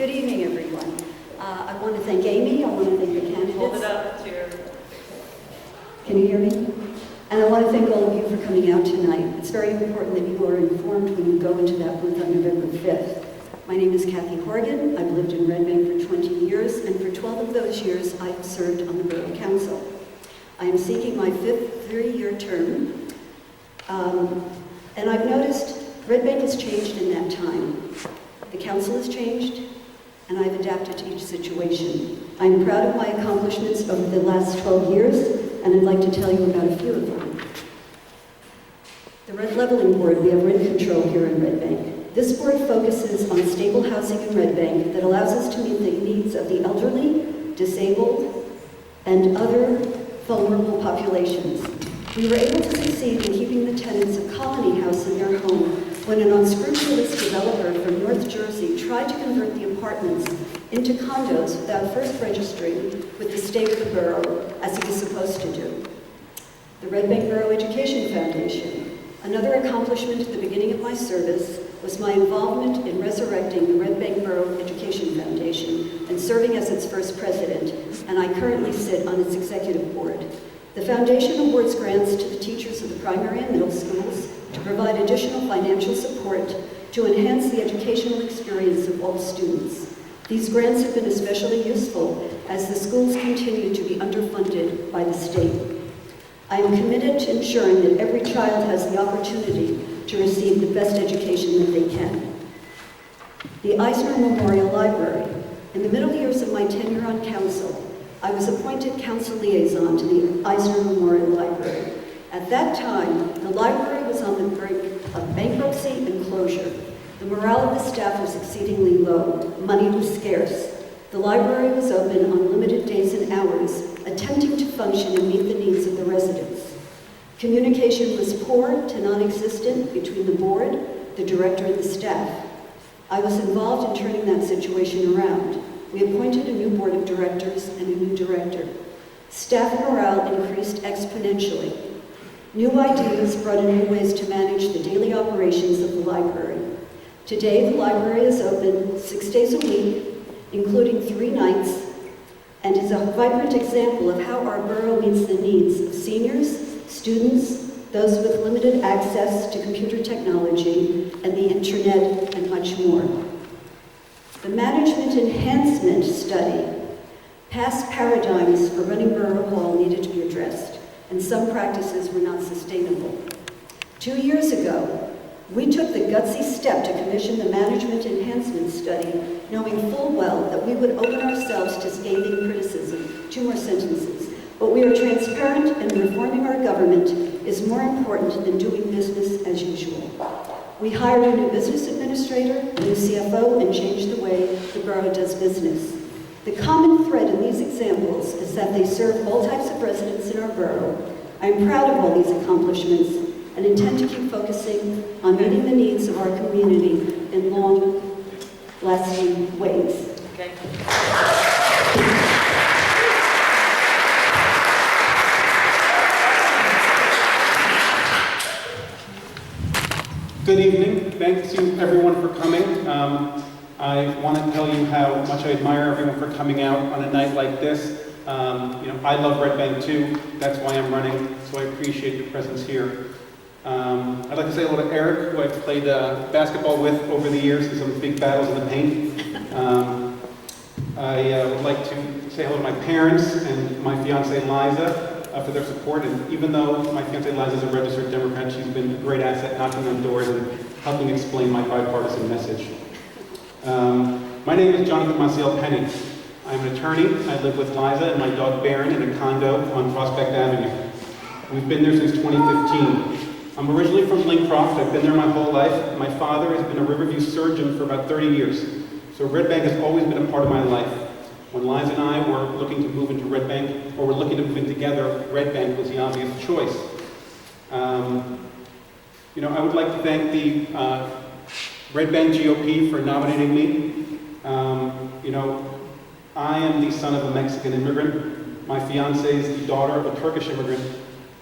Good evening, everyone. I want to thank Amy. I want to thank the candidates. Hold it up to your... Can you hear me? And I want to thank all of you for coming out tonight. It's very important that you are informed when you go into that booth on November 5th. My name is Kathy Horgan. I've lived in Red Bank for 20 years, and for 12 of those years, I have served on the Borough Council. I am seeking my 5th three-year term, and I've noticed Red Bank has changed in that time. The council has changed, and I've adapted to each situation. I'm proud of my accomplishments over the last 12 years, and I'd like to tell you about a few of them. The Red Leveling Board, we have rent control here in Red Bank. This board focuses on stable housing in Red Bank that allows us to meet the needs of the elderly, disabled, and other vulnerable populations. We were able to succeed in keeping the tenants of Colony House in their home when an unscrupulous developer from North Jersey tried to convert the apartments into condos without first registering with the state of the borough, as he was supposed to do. The Red Bank Borough Education Foundation. Another accomplishment at the beginning of my service was my involvement in resurrecting the Red Bank Borough Education Foundation and serving as its first president, and I currently sit on its executive board. The foundation awards grants to the teachers of the primary and middle schools to provide additional financial support to enhance the educational experience of all students. These grants have been especially useful as the schools continue to be underfunded by the state. I am committed to ensuring that every child has the opportunity to receive the best education that they can. The Eisner Memorial Library. In the middle years of my tenure on council, I was appointed council liaison to the Eisner Memorial Library. At that time, the library was on the brink of bankruptcy and closure. The morale of the staff was exceedingly low. Money was scarce. The library was open on limited days and hours, attempting to function and meet the needs of the residents. Communication was poor to non-existent between the board, the director, and the staff. I was involved in turning that situation around. We appointed a new board of directors and a new director. Staff morale increased exponentially. New ideas brought in new ways to manage the daily operations of the library. Today, the library is open 6 days a week, including 3 nights, and is a vibrant example of how our borough meets the needs of seniors, students, those with limited access to computer technology, and the internet, and much more. The Management Enhancement Study. Past paradigms for running Borough Hall needed to be addressed, and some practices were not sustainable. 2 years ago, we took the gutsy step to commission the Management Enhancement Study, knowing full well that we would open ourselves to scathing criticism. 2 more sentences. But we are transparent, and reforming our government is more important than doing business as usual. We hired a new business administrator, a new CFO, and changed the way the borough does business. The common thread in these examples is that they serve all types of residents in our borough. I am proud of all these accomplishments and intend to keep focusing on meeting the needs of our community in long-lasting ways. Okay. Good evening. Thanks to everyone for coming. I want to tell you how much I admire everyone for coming out on a night like this. I love Red Bank too. That's why I'm running, so I appreciate your presence here. I'd like to say hello to Eric, who I've played basketball with over the years in some big battles in the paint. I would like to say hello to my parents and my fiancée Liza for their support. And even though my fiancée Liza is a registered Democrat, she's been a great asset knocking on doors and helping explain my bipartisan message. My name is Jonathan Maciel Penny. I'm an attorney. I live with Liza and my dog Baron in a condo on Prospect Avenue. We've been there since 2015. I'm originally from Lincroft. I've been there my whole life. My father has been a Riverview surgeon for about 30 years. So Red Bank has always been a part of my life. When Liza and I were looking to move into Red Bank, or were looking to move in together, Red Bank was the obvious choice. I would like to thank the Red Bank GOP for nominating me. I am the son of a Mexican immigrant. My fiancée is the daughter of a Turkish immigrant.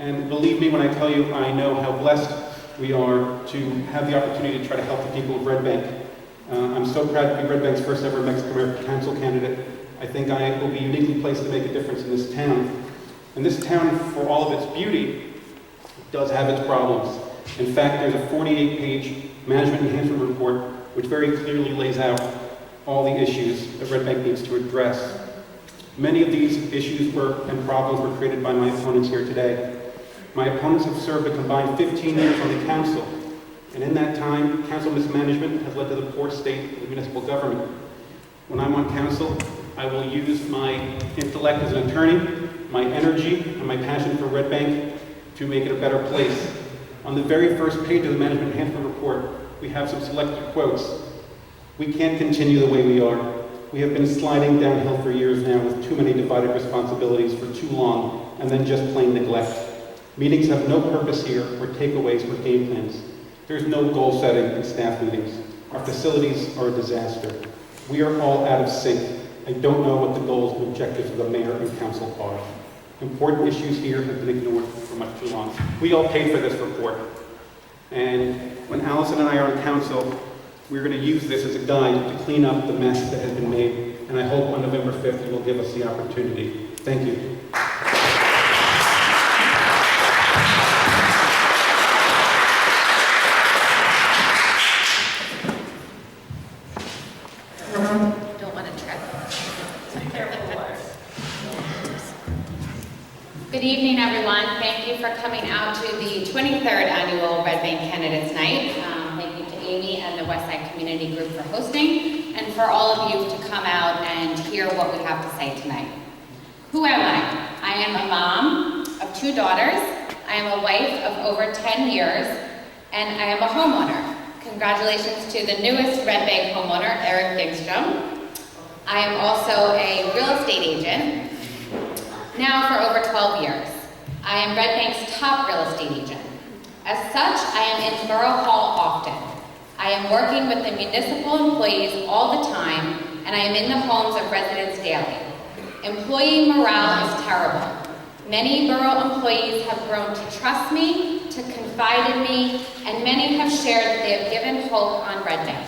And believe me when I tell you, I know how blessed we are to have the opportunity to try to help the people of Red Bank. I'm so proud to be Red Bank's first ever Mexican-American council candidate. I think I will be uniquely placed to make a difference in this town. And this town, for all of its beauty, does have its problems. In fact, there's a 48-page management enhancement report which very clearly lays out all the issues that Red Bank needs to address. Many of these issues and problems were created by my opponents here today. My opponents have served a combined 15 years on the council, and in that time, council mismanagement has led to the poor state of the municipal government. When I'm on council, I will use my intellect as an attorney, my energy, and my passion for Red Bank to make it a better place. On the very first page of the management enhancement report, we have some selected quotes. "We can't continue the way we are. We have been sliding downhill for years now with too many divided responsibilities for too long, and then just plain neglect. Meetings have no purpose here or takeaways or game plans. There's no goal setting in staff meetings. Our facilities are a disaster. We are all out of sync. I don't know what the goals and objectives of the mayor and council are. Important issues here have been ignored for much too long." We all paid for this report. And when Allison and I are on council, we're going to use this as a guide to clean up the mess that has been made. And I hope on November 5th you will give us the opportunity. Thank you. Don't want to trip. Good evening, everyone. Thank you for coming out to the 23rd Annual Red Bank Candidates Night. Thank you to Amy and the Westside Community Group for hosting, and for all of you to come out and hear what we have to say tonight. Who am I? I am a mom of 2 daughters. I am a wife of over 10 years, and I am a homeowner. Congratulations to the newest Red Bank homeowner, Eric Gingstrom. I am also a real estate agent, now for over 12 years. I am Red Bank's top real estate agent. As such, I am in Borough Hall often. I am working with the municipal employees all the time, and I am in the homes of residents daily. Employee morale is terrible. Many borough employees have grown to trust me, to confide in me, and many have shared that they have given hope on Red Bank.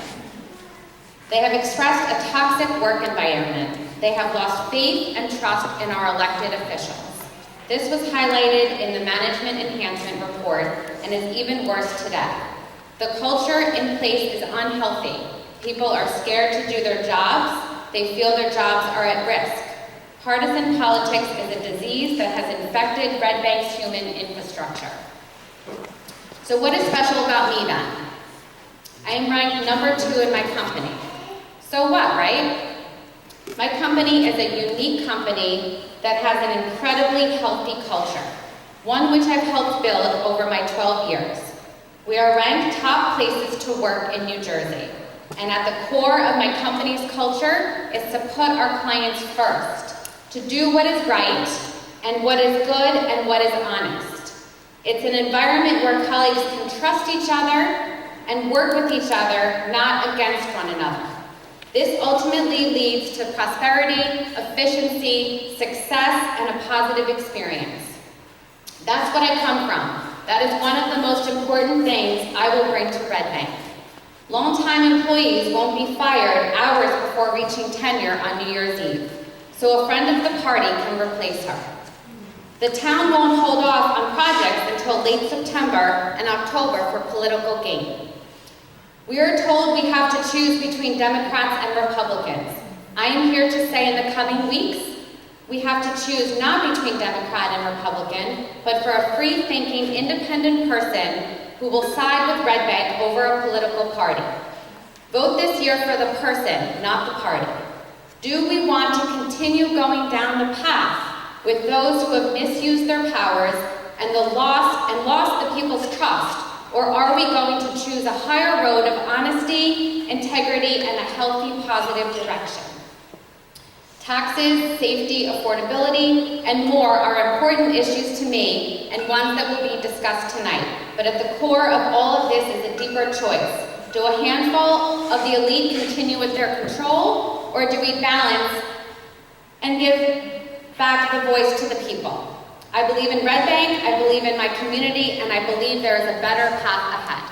They have expressed a toxic work environment. They have lost faith and trust in our elected officials. This was highlighted in the management enhancement report and is even worse today. The culture in place is unhealthy. People are scared to do their jobs. They feel their jobs are at risk. Partisan politics is a disease that has infected Red Bank's human infrastructure. So what is special about me then? I am ranked number 2 in my company. So what, right? My company is a unique company that has an incredibly healthy culture, one which I've helped build over my 12 years. We are ranked top places to work in New Jersey, and at the core of my company's culture is to put our clients first, to do what is right, and what is good, and what is honest. It's an environment where colleagues can trust each other and work with each other, not against one another. This ultimately leads to prosperity, efficiency, success, and a positive experience. That's what I come from. That is one of the most important things I will bring to Red Bank. Longtime employees won't be fired hours before reaching tenure on New Year's Eve, so a friend of the party can replace her. The town won't hold off on projects until late September and October for political gain. We are told we have to choose between Democrats and Republicans. I am here to say in the coming weeks, we have to choose not between Democrat and Republican, but for a free-thinking, independent person who will side with Red Bank over a political party. Vote this year for the person, not the party. Do we want to continue going down the path with those who have misused their powers and lost the people's trust? Or are we going to choose a higher road of honesty, integrity, and a healthy, positive direction? Taxes, safety, affordability, and more are important issues to me and ones that will be discussed tonight. But at the core of all of this is a deeper choice. Do a handful of the elite continue with their control, or do we balance and give back the voice to the people? I believe in Red Bank, I believe in my community, and I believe there is a better path ahead.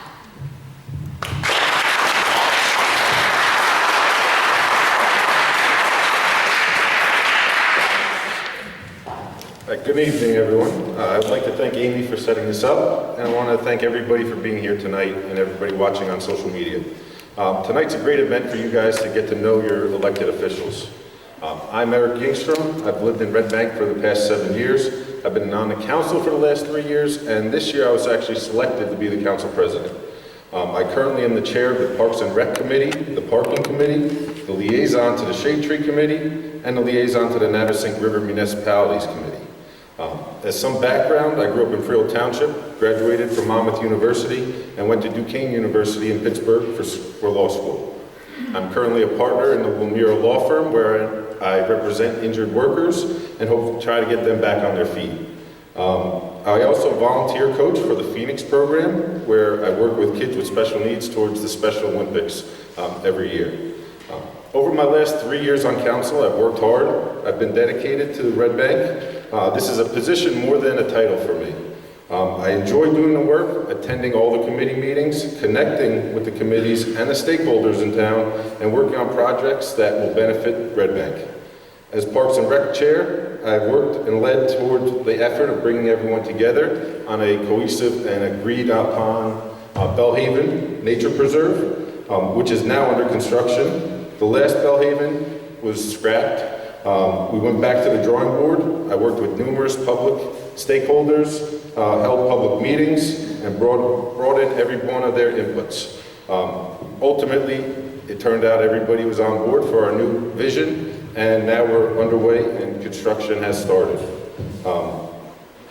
Good evening, everyone. I'd like to thank Amy for setting this up, and I want to thank everybody for being here tonight and everybody watching on social media. Tonight's a great event for you guys to get to know your elected officials. I'm Eric Gingstrom. I've lived in Red Bank for the past 7 years. I've been on the council for the last 3 years, and this year I was actually selected to be the council president. I currently am the chair of the Parks and Rec Committee, the Parking Committee, the liaison to the Shade Tree Committee, and the liaison to the Navesink River Municipalities Committee. As some background, I grew up in Freehold Township, graduated from Monmouth University, and went to Duquesne University in Pittsburgh for law school. I'm currently a partner in the Lemire Law Firm where I represent injured workers and hope to try to get them back on their feet. I also volunteer coach for the Phoenix program where I work with kids with special needs towards the Special Olympics every year. Over my last 3 years on council, I've worked hard. I've been dedicated to the Red Bank. This is a position more than a title for me. I enjoy doing the work, attending all the committee meetings, connecting with the committees and the stakeholders in town, and working on projects that will benefit Red Bank. As Parks and Rec Chair, I've worked and led toward the effort of bringing everyone together on a cohesive and agreed upon Bellhaven Nature Preserve, which is now under construction. The last Bellhaven was scrapped. We went back to the drawing board. I worked with numerous public stakeholders, held public meetings, and brought in every one of their inputs. Ultimately, it turned out everybody was on board for our new vision, and now we're underway and construction has started.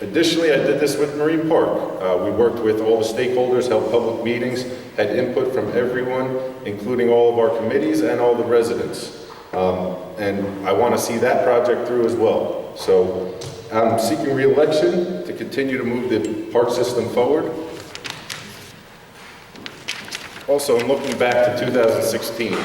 Additionally, I did this with Marine Park. We worked with all the stakeholders, held public meetings, had input from everyone, including all of our committees and all the residents. And I want to see that project through as well. So I'm seeking re-election to continue to move the park system forward. Also, I'm looking back to 2016.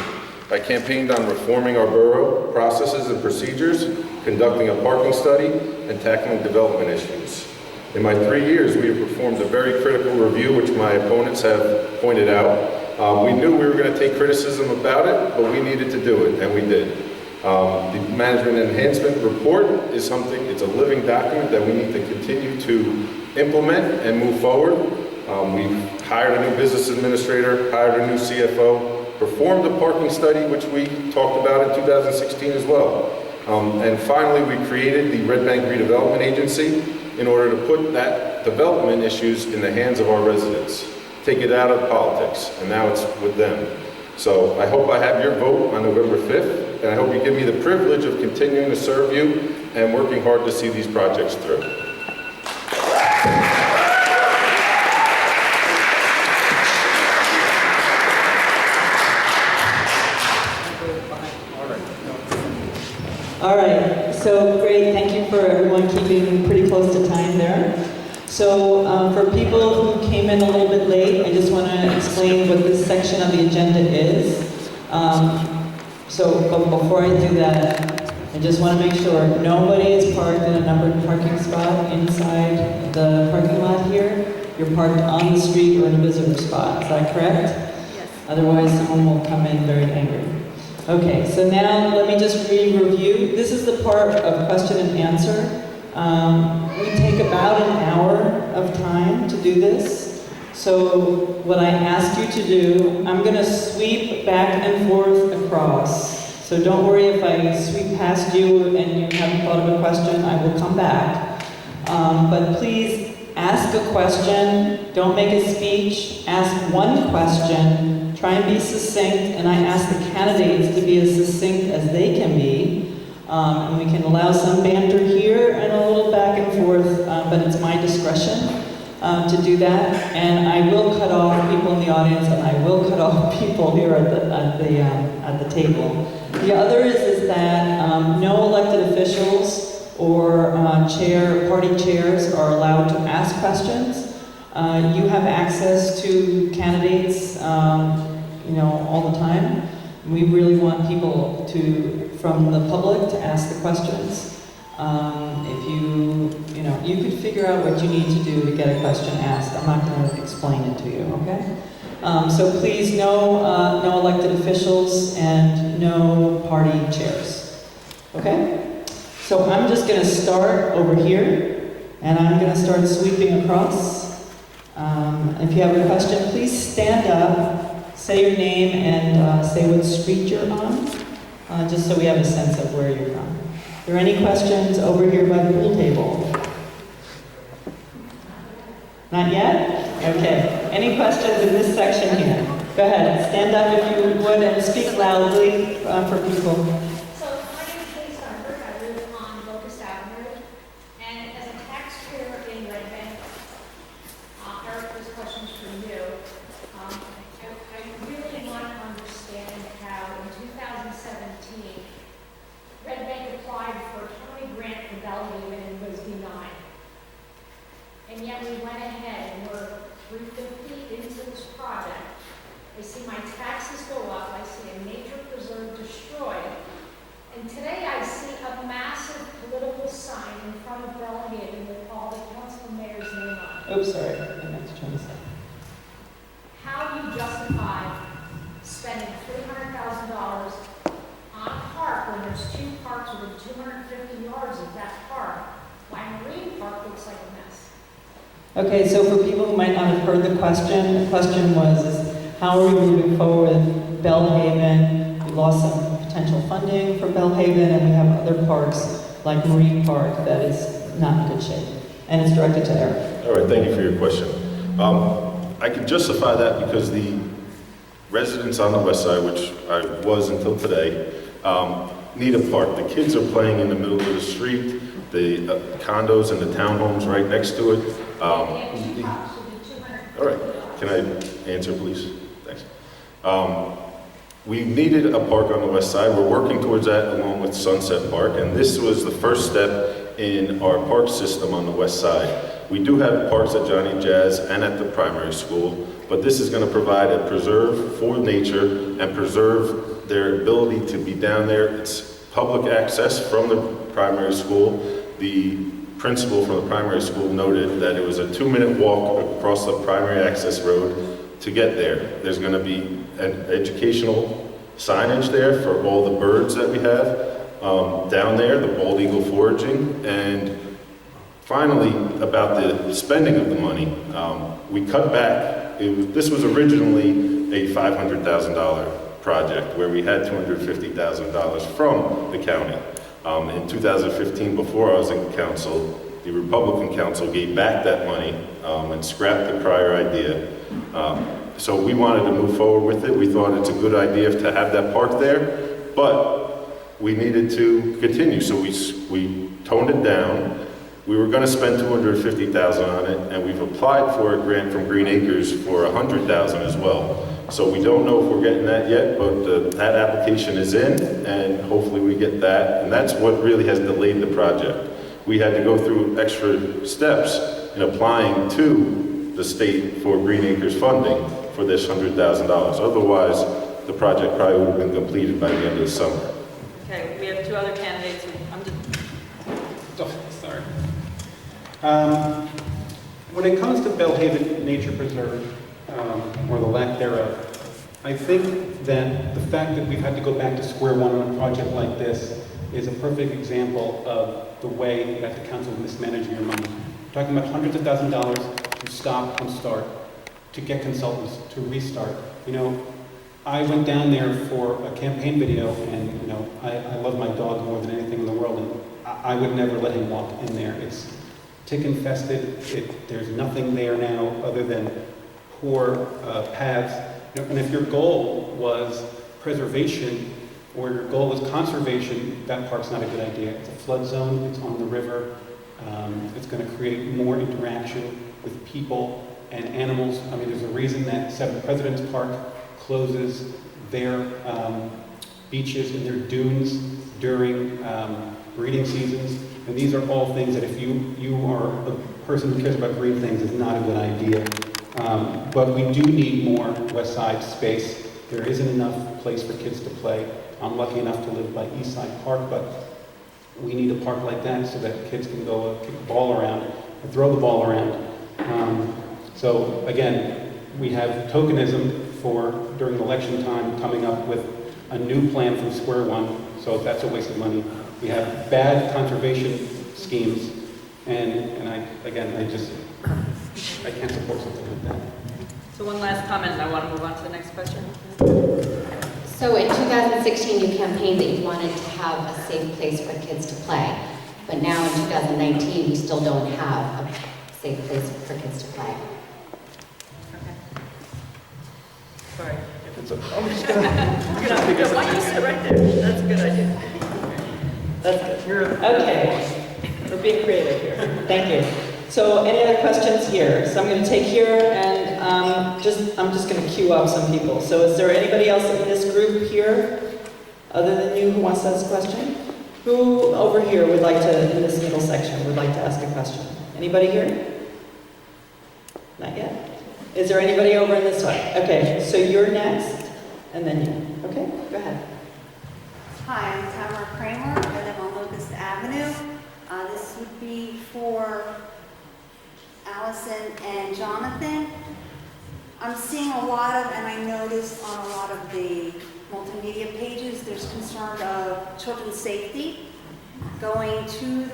I campaigned on reforming our borough processes and procedures, conducting a parking study, and tackling development issues. In my 3 years, we have performed a very critical review, which my opponents have pointed out. We knew we were going to take criticism about it, but we needed to do it, and we did. The Management Enhancement Report is something, it's a living document that we need to continue to implement and move forward. We've hired a new business administrator, hired a new CFO, performed a parking study, which we talked about in 2016 as well. And finally, we created the Red Bank Redevelopment Agency in order to put that development issues in the hands of our residents. Take it out of politics, and now it's with them. So I hope I have your vote on November 5th, and I hope you give me the privilege of continuing to serve you and working hard to see these projects through. All right, so great, thank you for everyone keeping pretty close to time there. So for people who came in a little bit late, I just want to explain what this section of the agenda is. But before I do that, I just want to make sure nobody is parked in a numbered parking spot inside the parking lot here. You're parked on the street or in a visitor spot, is that correct? Yes. Otherwise, someone will come in very angry. Okay, so now let me just review. This is the part of question and answer. We take about an hour of time to do this. So what I ask you to do, I'm going to sweep back and forth across. So don't worry if I sweep past you and you haven't thought of a question, I will come back. But please ask a question, don't make a speech, ask one question. Try and be succinct, and I ask the candidates to be as succinct as they can be. And we can allow some banter here and a little back and forth, but it's my discretion to do that. And I will cut off people in the audience, and I will cut off people here at the table. The other is that no elected officials or party chairs are allowed to ask questions. You have access to candidates, all the time. We really want people from the public to ask the questions. If you could figure out what you need to do to get a question asked. I'm not going to explain it to you, okay? So please, no elected officials and no party chairs, okay? So So I'm just going to start over here, and I'm going to start sweeping across. If you have a question, please stand up, say your name, and say what street you're on, just so we have a sense of where you're from. Are there any questions over here by the pool table? Not yet? Okay. Any questions in this section here? Go ahead, stand up if you would, and speak loudly for people. So my name is Kay Steinberg. I live on Locust Avenue, and as a taxpayer in Red Bank, Eric, this question's for you. I really want to understand how in 2017, Red Bank applied for a county grant for Bellhaven and was denied. And yet we went ahead and we're 350 into this project. I see my taxes go up, I see a nature preserve destroyed, and today I see a massive political sign in front of Bellhaven with all the council mayor's name on it. Oops, sorry, I meant to turn this up. How do you justify spending $300,000 on a park when there's two parks within 250 yards of that park? My Marine Park looks like a mess. Okay, so for people who might not have heard the question was, how are we moving forward with Bellhaven? We lost some potential funding for Bellhaven, and we have other parks like Marine Park that is not in good shape. And it's directed to Eric. All right, thank you for your question. I can justify that because the residents on the west side, which I was until today, need a park. The kids are playing in the middle of the street, the condos and the townhomes right next to it. All right, can I answer, please? Thanks. We needed a park on the west side. We're working towards that along with Sunset Park, and this was the first step in our park system on the west side. We do have parks at Johnny Jazz and at the primary school, but this is going to provide a preserve for nature and preserve their ability to be down there. It's public access from the primary school. The principal from the primary school noted that it was a 2-minute walk across the primary access road to get there. There's going to be an educational signage there for all the birds that we have down there, the bald eagle foraging, and finally, about the spending of the money, we cut back. This was originally a $500,000 project where we had $250,000 from the county. In 2015, before I was in council, the Republican council gave back that money and scrapped the prior idea. So we wanted to move forward with it. We thought it's a good idea to have that park there, but we needed to continue, so we toned it down. We were going to spend $250,000 on it, and we've applied for a grant from Green Acres for $100,000 as well. So we don't know if we're getting that yet, but that application is in, and hopefully we get that. And that's what really has delayed the project. We had to go through extra steps in applying to the state for Green Acres funding for this $100,000. Otherwise, the project probably would have been completed by the end of the summer. Okay, we have two other candidates. Sorry. When it comes to Bellhaven Nature Preserve, or the lack thereof, I think that the fact that we've had to go back to square one on a project like this is a perfect example of the way that the council is mismanaging your money. We're talking about hundreds of thousands of dollars to stop and start, to get consultants, to restart. You know, I went down there for a campaign video, and you know, I love my dog more than anything in the world, and I would never let him walk in there. It's tick infested. There's nothing there now other than poor paths. You know, and if your goal was preservation or your goal was conservation, that park's not a good idea. It's a flood zone. It's on the river. It's going to create more interaction with people and animals. I mean, there's a reason that Seven Presidents Park closes their beaches and their dunes during breeding seasons. And these are all things that if you are a person who cares about green things, is not a good idea. But we do need more West Side space. There isn't enough place for kids to play. I'm lucky enough to live by East Side Park, but we need a park like that so that kids can go kick the ball around or throw the ball around. So again, we have tokenism for during election time coming up with a new plan from square one. So if that's a waste of money, We have bad conservation schemes, and I can't support something like that. So one last comment, and I want to move on to the next question. So in 2016, you campaigned that you wanted to have a safe place for kids to play. But now in 2019, we still don't have a safe place for kids to play. Okay. Sorry. It's a- Why don't you sit right there? That's a good idea. That's good. Okay. We're being creative here. Thank you. So any other questions here? So I'm going to take here and I'm just going to queue up some people. So is there anybody else in this group here, other than you, who wants to ask a question? Who over here would like to, in this middle section, would like to ask a question? Anybody here? Not yet? Is there anybody over in this way? Okay, so you're next, and then you. Okay, go ahead. Hi, I'm Tamara Kramer. I live on Locust Avenue. This would be for Allison and Jonathan. I'm seeing a lot of, and I noticed on a lot of the multimedia pages, there's concern of children's safety going to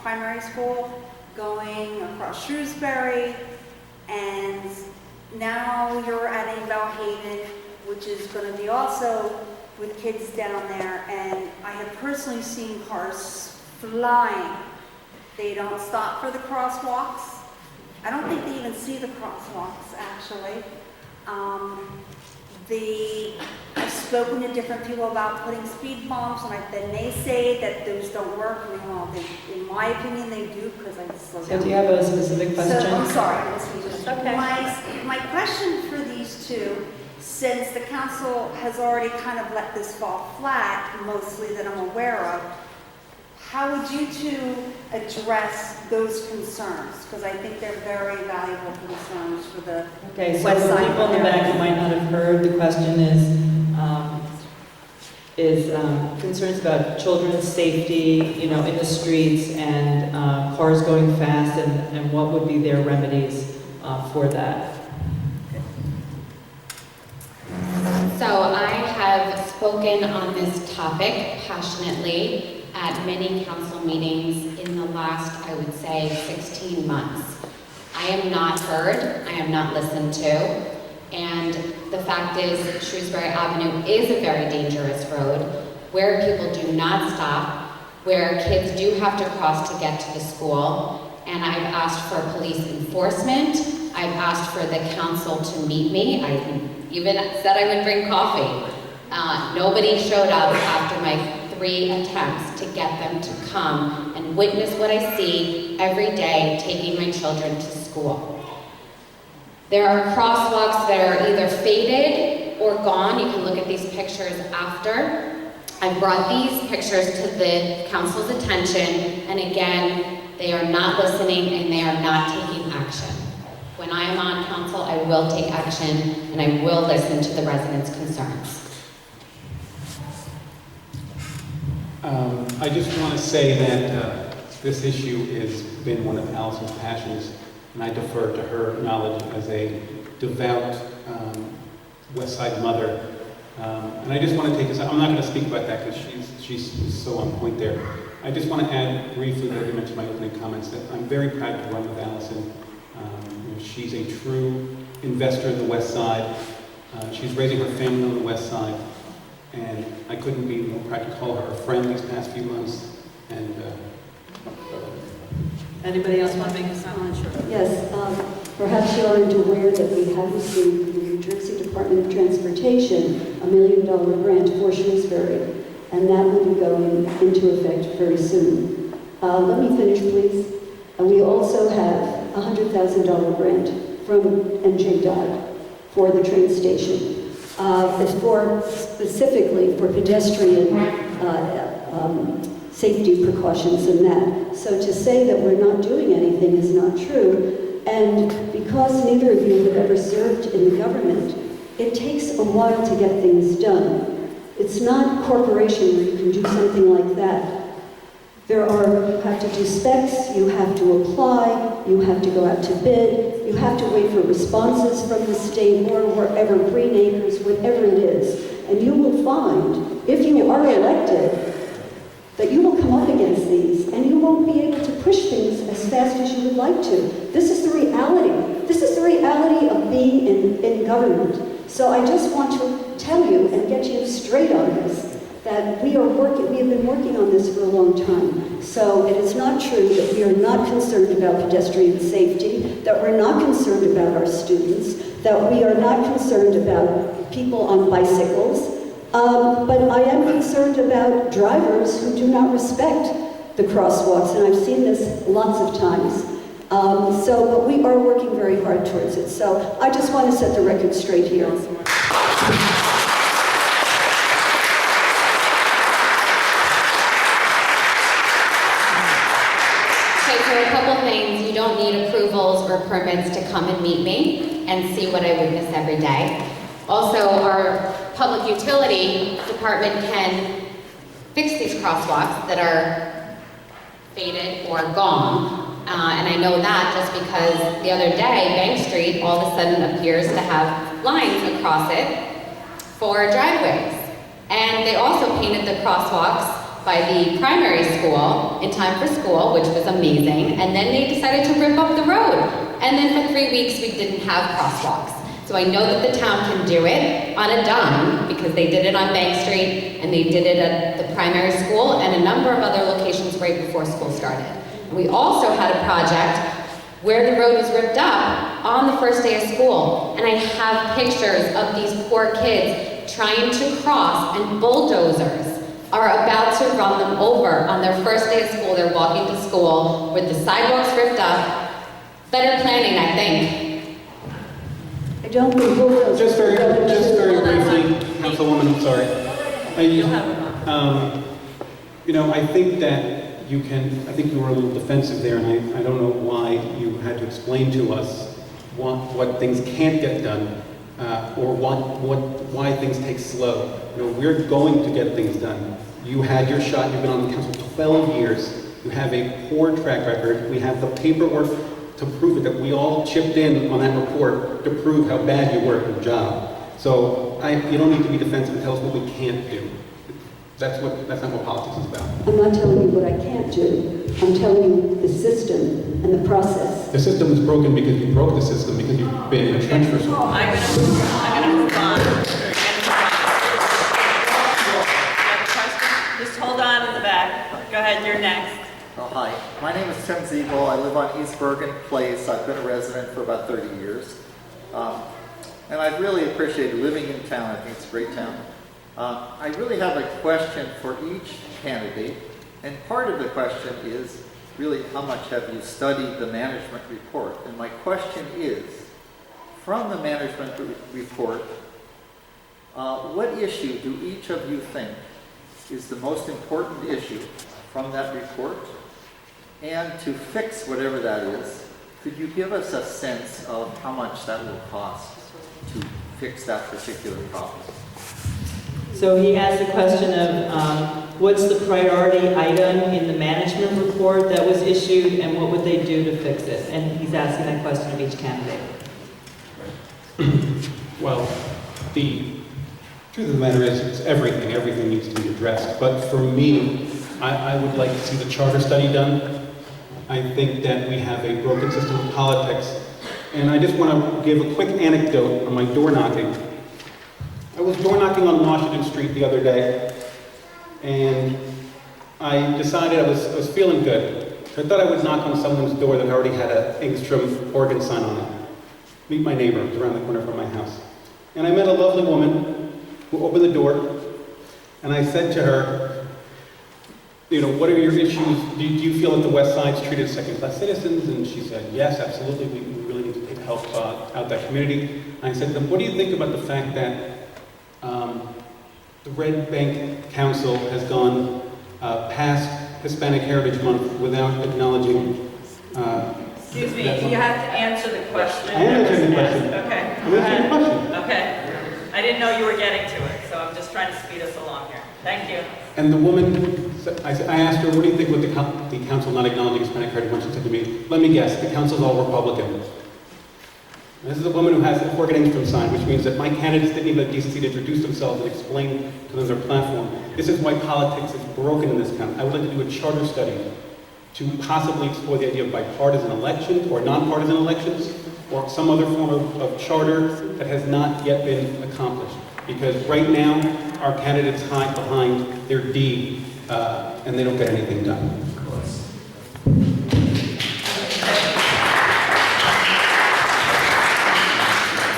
primary school, going across Shrewsbury, and now you're adding Bellhaven, which is going to be also with kids down there, and I have personally seen cars flying. They don't stop for the crosswalks. I don't think they even see the crosswalks, actually. I've spoken to different people about putting speed bumps, and then they say that those don't work. And, well, in my opinion, they do, because I slow down. So do you have a specific question? So, I'm sorry. That's okay. My question for these two, since the council has already kind of let this fall flat, mostly that I'm aware of, how would you two address those concerns? Because I think they're very valuable concerns for the Okay, so west for side people in the area. back who might not have heard, the question is concerns about children's safety, in the streets, and cars going fast, and what would be their remedies for that? So I have spoken on this topic passionately at many council meetings in the last, I would say, 16 months. I am not heard, I am not listened to, and the fact is Shrewsbury Avenue is a very dangerous road where people do not stop, where kids do have to cross to get to the school, and I've asked for police enforcement, I've asked for the council to meet me, I even said I would bring coffee. Nobody showed up after my 3 attempts to get them to come and witness what I see every day taking my children to school. There are crosswalks that are either faded or gone. You can look at these pictures after. I brought these pictures to the council's attention, and again, they are not listening and they are not taking action. When I am on council, I will take action and I will listen to the residents' concerns. I just want to say that this issue has been one of Allison's passions, and I defer to her knowledge as a devout West Side mother. And I just want to take this, I'm not going to speak about that because she's so on point there. I just want to add briefly that you mentioned my opening comments that I'm very proud to run with Allison. She's a true investor in the West Side. She's raising her family on the West Side. And I couldn't be more proud to call her a friend these past few months. And Anybody else want to make a comment? Sure. Yes, perhaps you aren't aware that we have received from the New Jersey Department of Transportation $1 million grant for Shrewsbury, and that will be going into effect very soon. Let me finish, please. We also have a $100,000 grant from NJDOT for the train station. Specifically for pedestrian safety precautions and that. So to say that we're not doing anything is not true. And because neither of you have ever served in the government, it takes a while to get things done. It's not a corporation where you can do something like that. You have to do specs, you have to apply, you have to go out to bid, you have to wait for responses from the state or wherever, Green Acres, whatever it is. And you will find, if you are elected, fast as you would like to. This is the reality. This is the reality of being in government. So I just want to tell you and get you straight on this, that we have been working on this for a long time. So it is not true that we are not concerned about pedestrian safety, that we're not concerned about our students, that we are not concerned about people on bicycles, but I am concerned about drivers who do not respect the crosswalks, and I've seen this lots of times. But we are working very hard towards it. So I just want to set the record straight here. So a couple things, you don't need approvals or permits to come and meet me and see what I witness every day. Also, our public utility department can fix these crosswalks that are faded or gone. And I know that just because the other day, Bank Street all of a sudden appears to have lines across it for driveways. And they also painted the crosswalks by the primary school in time for school, which was amazing, and then they decided to rip up the road. And then for 3 weeks we didn't have crosswalks. So I know that the town can do it on a dime, because they did it on Bank Street, and they did it at the primary school, and a number of other locations right before school started. And we also had a project where the road was ripped up on the first day of school, and I have pictures of these poor kids trying to cross, and bulldozers are about to run them over on their first day of school. They're walking to school with the sidewalks ripped up. Better planning, I think. I don't think bulldozers. Just very briefly, Councilwoman, I'm sorry. I think that I think you were a little defensive there, and I don't know why you had to explain to us what things can't get done, or why things take slow. We're going to get things done. You had your shot, you've been on the council 12 years. You have a poor track record. We have the paperwork to prove it, that we all chipped in on that report to prove how bad you were at your job. So you don't need to be defensive and tell us what we can't do. That's not what politics is about. I'm not telling you what I can't do. I'm telling you the system and the process. The system is broken because you broke the system, because you've been entrenched for so long. I'm gonna move on. Just hold on in the back. Go ahead, you're next. Oh, hi. My name is Tim Ziebel. I live on East Bergen Place. I've been a resident for about 30 years. And I've really appreciated living in town. I think it's a great town. I really have a question for each candidate. And part of the question is really how much have you studied the management report? And my question is, from the management report, what issue do each of you think is the most important issue from that report? And to fix whatever that is, could you give us a sense of how much that will cost to fix that particular problem? So he asked the question of what's the priority item in the management report that was issued, and what would they do to fix it? And he's asking that question of each candidate. Well, the truth of the matter is it's everything. Everything needs to be addressed. But for me, I would like to see the charter study done. I think that we have a broken system of politics. And I just want to give a quick anecdote on my door knocking. I was door knocking on Washington Street the other day, and I decided I was feeling good. So I thought I would knock on someone's door that already had an Engstrom organ sign on it. Meet my neighbor, it was around the corner from my house. And I met a lovely woman who opened the door, and I said to her, what are your issues? Do you feel that the West Side's treated second-class citizens? And she said, yes, absolutely, we really need to help out that community. And I said to them, what do you think about the fact that the Red Bank Council has gone past Hispanic Heritage Month without acknowledging... Excuse me, you have to answer the question. I am answering the question. Okay. I'm answering the question. Okay. I didn't know you were getting to it, so I'm just trying to speed us along here. Thank you. And the woman, I asked her, what do you think with the council not acknowledging Hispanic Heritage Month? She said to me, let me guess, the council's all Republican. And this is a woman who has an organ Engstrom sign, which means that my candidates didn't even have decency to introduce themselves and explain to them their platform. This is why politics is broken in this country. I would like to do a charter study to possibly explore the idea of bipartisan elections or nonpartisan elections or some other form of charter that has not yet been accomplished. Because right now, our candidates hide behind their deed and they don't get anything done.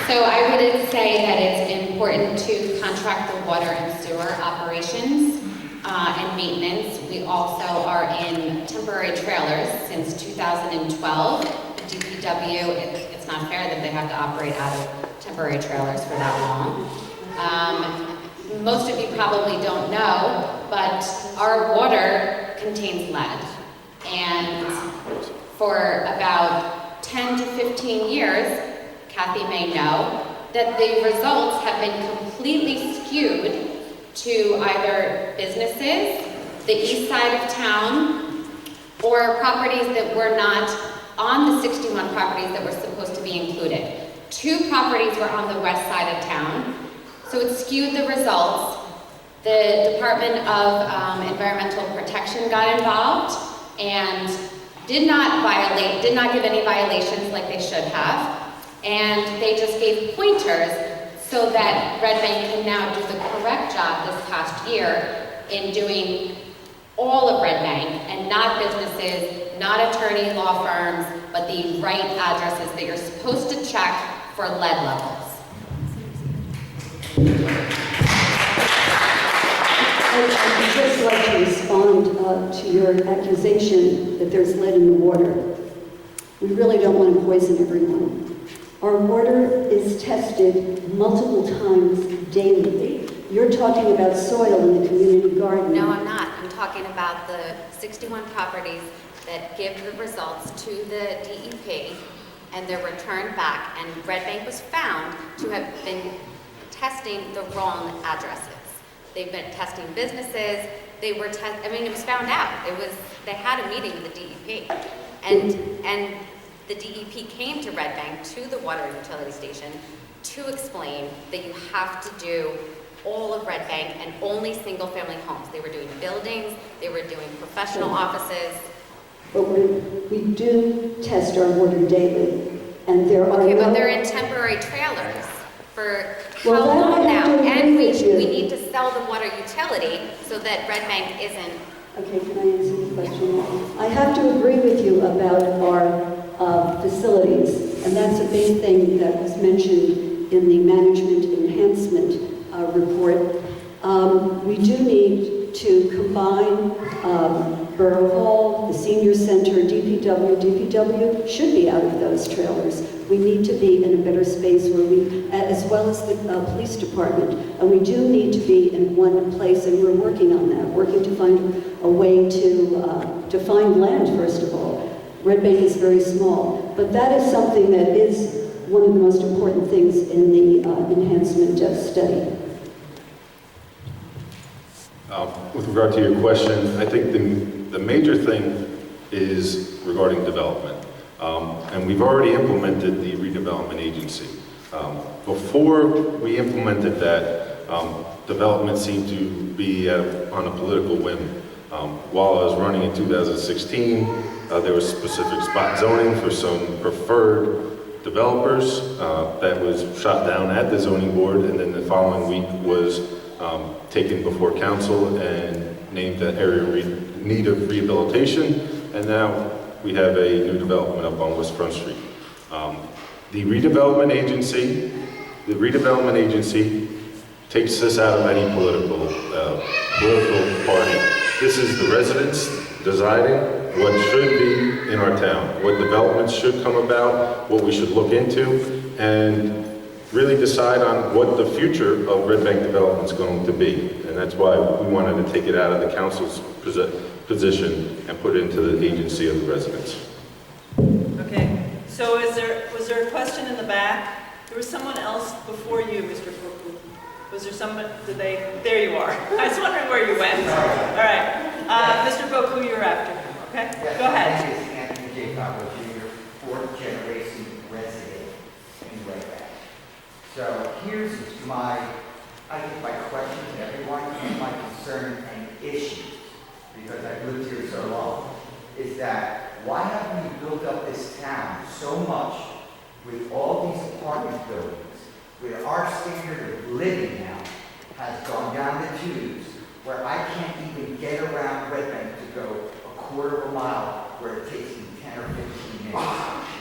So I would say that it's important to contract the water and sewer operations and maintenance. We also are in temporary trailers since 2012. The DPW, it's not fair that they have to operate out of temporary trailers for that long. Most of you probably don't know, but our water contains lead. And for about 10 to 15 years, Kathy may know, that the results have been completely skewed to either businesses, the east side of town, or properties that were not on the 61 properties that were supposed to be included. 2 properties were on the west side of town, so it skewed the results. The Department of Environmental Protection got involved and did not give any violations like they should have. And they just gave pointers so that Red Bank can now do the correct job this past year in doing all of Red Bank and not businesses, not attorney law firms, but the right addresses that you're supposed to check for lead levels. I'd just like to respond to your accusation that there's lead in the water. We really don't want to poison everyone. Our water is tested multiple times daily. You're talking about soil in the community garden. No, I'm not. I'm talking about the 61 properties that give the results to the DEP and they're returned back. And Red Bank was found to have been testing the wrong addresses. They've been testing businesses. It was found out. They had a meeting with the DEP. And the DEP came to Red Bank, to the water utility station, to explain that you have to do all of Red Bank and only single-family homes. They were doing buildings, they were doing professional offices. But we do test our water daily, and there are Okay, no... but they're in temporary trailers for Well, how that long I have now? to agree And we with you. need to sell the water utility so that Red Bank isn't. Okay, can I answer the question? I have to agree with you about our facilities, and that's a big thing that was mentioned in the management enhancement report. We do need to combine Borough Hall, the senior center, DPW should be out of those trailers. We need to be in a better space where we, as well as the police department, and we do need to be in one place, and we're working on that, working to find a way to find land, first of all. Red Bank is very small, but that is something that is one of the most important things in the enhancement study. With regard to your question, I think the major thing is regarding development. And we've already implemented the redevelopment agency. Before we implemented that, development seemed to be on a political whim. While I was running in 2016, there was specific spot zoning for some preferred developers that was shot down at the zoning board, and then the following week was taken before council and named an area in need of rehabilitation, and now we have a new development up on West Front Street. The redevelopment agency takes this out of any political party. This is the residents deciding what should be in our town, what developments should come about, what we should look into, and really decide on what the future of Red Bank development is going to be. And that's why we wanted to take it out of the council's position and put it into the agency of the residents. Okay, so was there a question in the back? There was someone else before you, Mr. Brookwood. Was there someone, there you are. I was wondering where you went. All right, Mr. Boku, you're after. Okay, go ahead. My name is Anthony J. Pablo Jr., fourth generation resident in Red Bank. So here's my question to everyone and my concern and issue, because I've lived here so long, is that why haven't we built up this town so much with all these apartment buildings, where our standard of living now has gone down the tubes, where I can't even get around Red Bank to go a quarter of a mile where it takes me 10 or 15 minutes.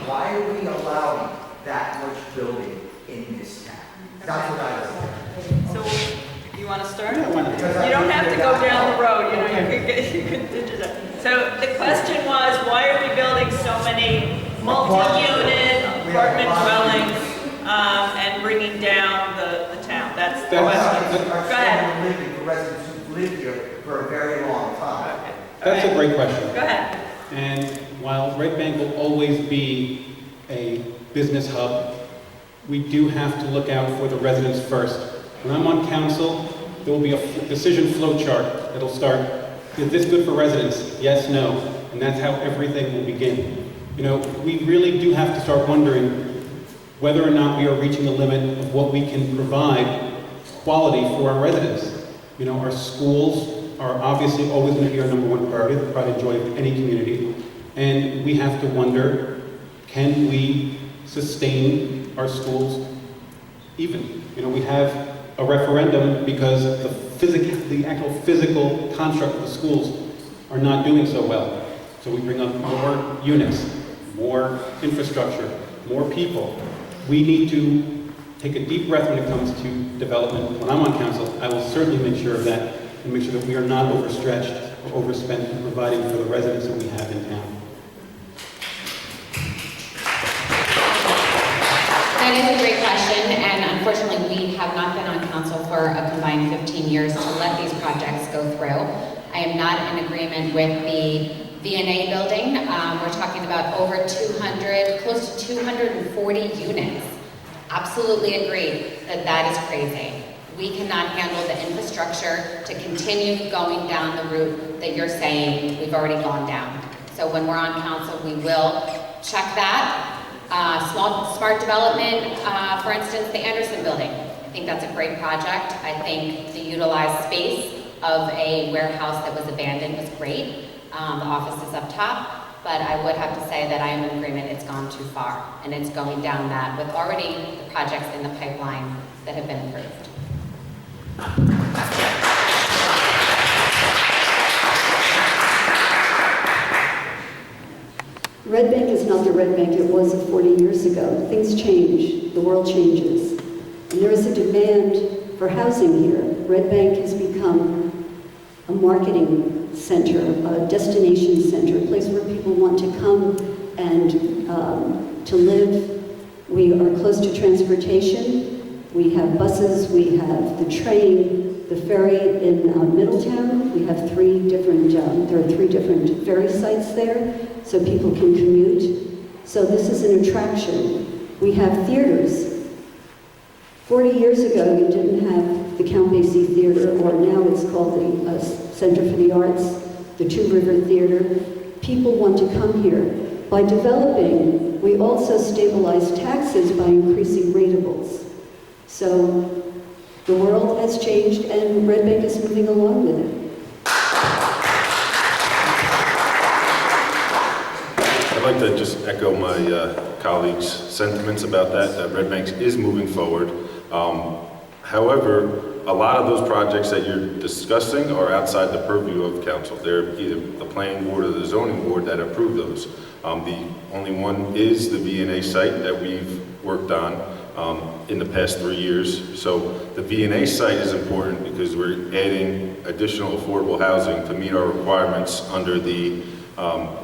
Why are we allowing that much building in this town? That's what I was saying. So, you want to start? Yeah, why not? You don't have to go down the road, you could do that. So the question was, why are we building so many multi-unit apartment dwellings and bringing down the town? That's the question. Our Go ahead. standard of living for residents who've lived here for a very long time. Okay. That's a great question. Go ahead. And while Red Bank will always be a business hub, we do have to look out for the residents first. When I'm on council, there will be a decision flow chart that'll start, is this good for residents? Yes, no. And that's how everything will begin. You know, we really do have to start wondering whether or not we are reaching the limit of what we can provide quality for our residents. You know, our schools are obviously always going to be our number one priority, the pride and joy of any community. And we have to wonder, can we sustain our schools even? You know, we have a referendum because the actual physical construct of the schools are not doing so well. So we bring up more units, more infrastructure, more people. We need to take a deep breath when it comes to development. When I'm on council, I will certainly make sure of that and make sure that we are not overstretched or overspent in providing for the residents that we have in town. That is a great question, and unfortunately, we have not been on council for a combined 15 years to let these projects go through. I am not in agreement with the V&A building. We're talking about over 200, close to 240 units. Absolutely agree that that is crazy. We cannot handle the infrastructure to continue going down the route that you're saying we've already gone down. So when we're on council, we will check that. Smart development, for instance, the Anderson building. I think that's a great project. I think the utilized space of a warehouse that was abandoned was great. The office is up top, but I would have to say that I am in agreement it's gone too far, and it's going down that with already the projects in the pipeline that have been approved. Red Bank is not the Red Bank it was 40 years ago. Things change, the world changes. And there is a demand for housing here. Red Bank has become a marketing center, a destination center, a place where people want to come and to live. We are close to transportation. We have buses, we have the train, the ferry in Middletown. We have there are three different ferry sites there, so people can commute. So this is an attraction. We have theaters. 40 years ago, you didn't have the Count Basie Theater, or now it's called the Center for the Arts, the Two River Theater. People want to come here. By developing, we also stabilize taxes by increasing ratables. So the world has changed, and Red Bank is moving along with it. I'd like to just echo my colleagues' sentiments about that Red Bank is moving forward. However, a lot of those projects that you're discussing are outside the purview of council. They're either the planning board or the zoning board that approve those. The only one is the V&A site that we've worked on in the past 3 years. So the V&A site is important because we're adding additional affordable housing to meet our requirements under the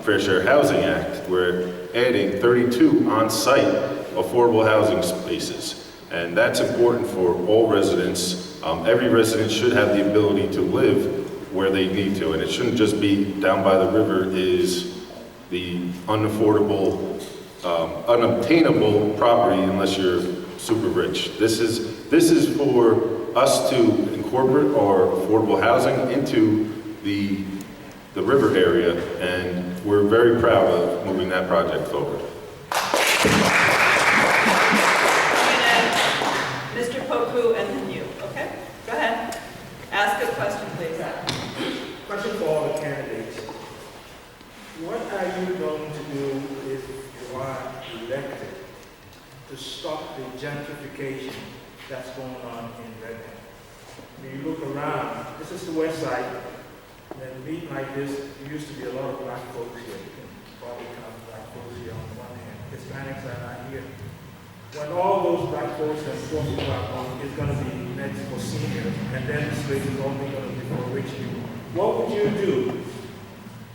Fair Share Housing Act. We're adding 32 on-site affordable housing spaces. And that's important for all residents. Every resident should have the ability to live where they need to. And it shouldn't just be down by the river is the unaffordable, unobtainable property unless you're super rich. This is for us to incorporate our affordable housing into the river area, and we're very proud of moving that project forward. Mr. Poku and then you, okay? Go ahead. Ask a question, please. Question for all the candidates. What that's going on in Red Bank. When you look around, this is the west side. And a meeting like this, there used to be a lot of black folks here. You can probably count black folks here on one hand. Hispanics are not here. When all those black folks and forces are gone, it's going to be next for seniors, and then this place is only going to be for rich people. What would you do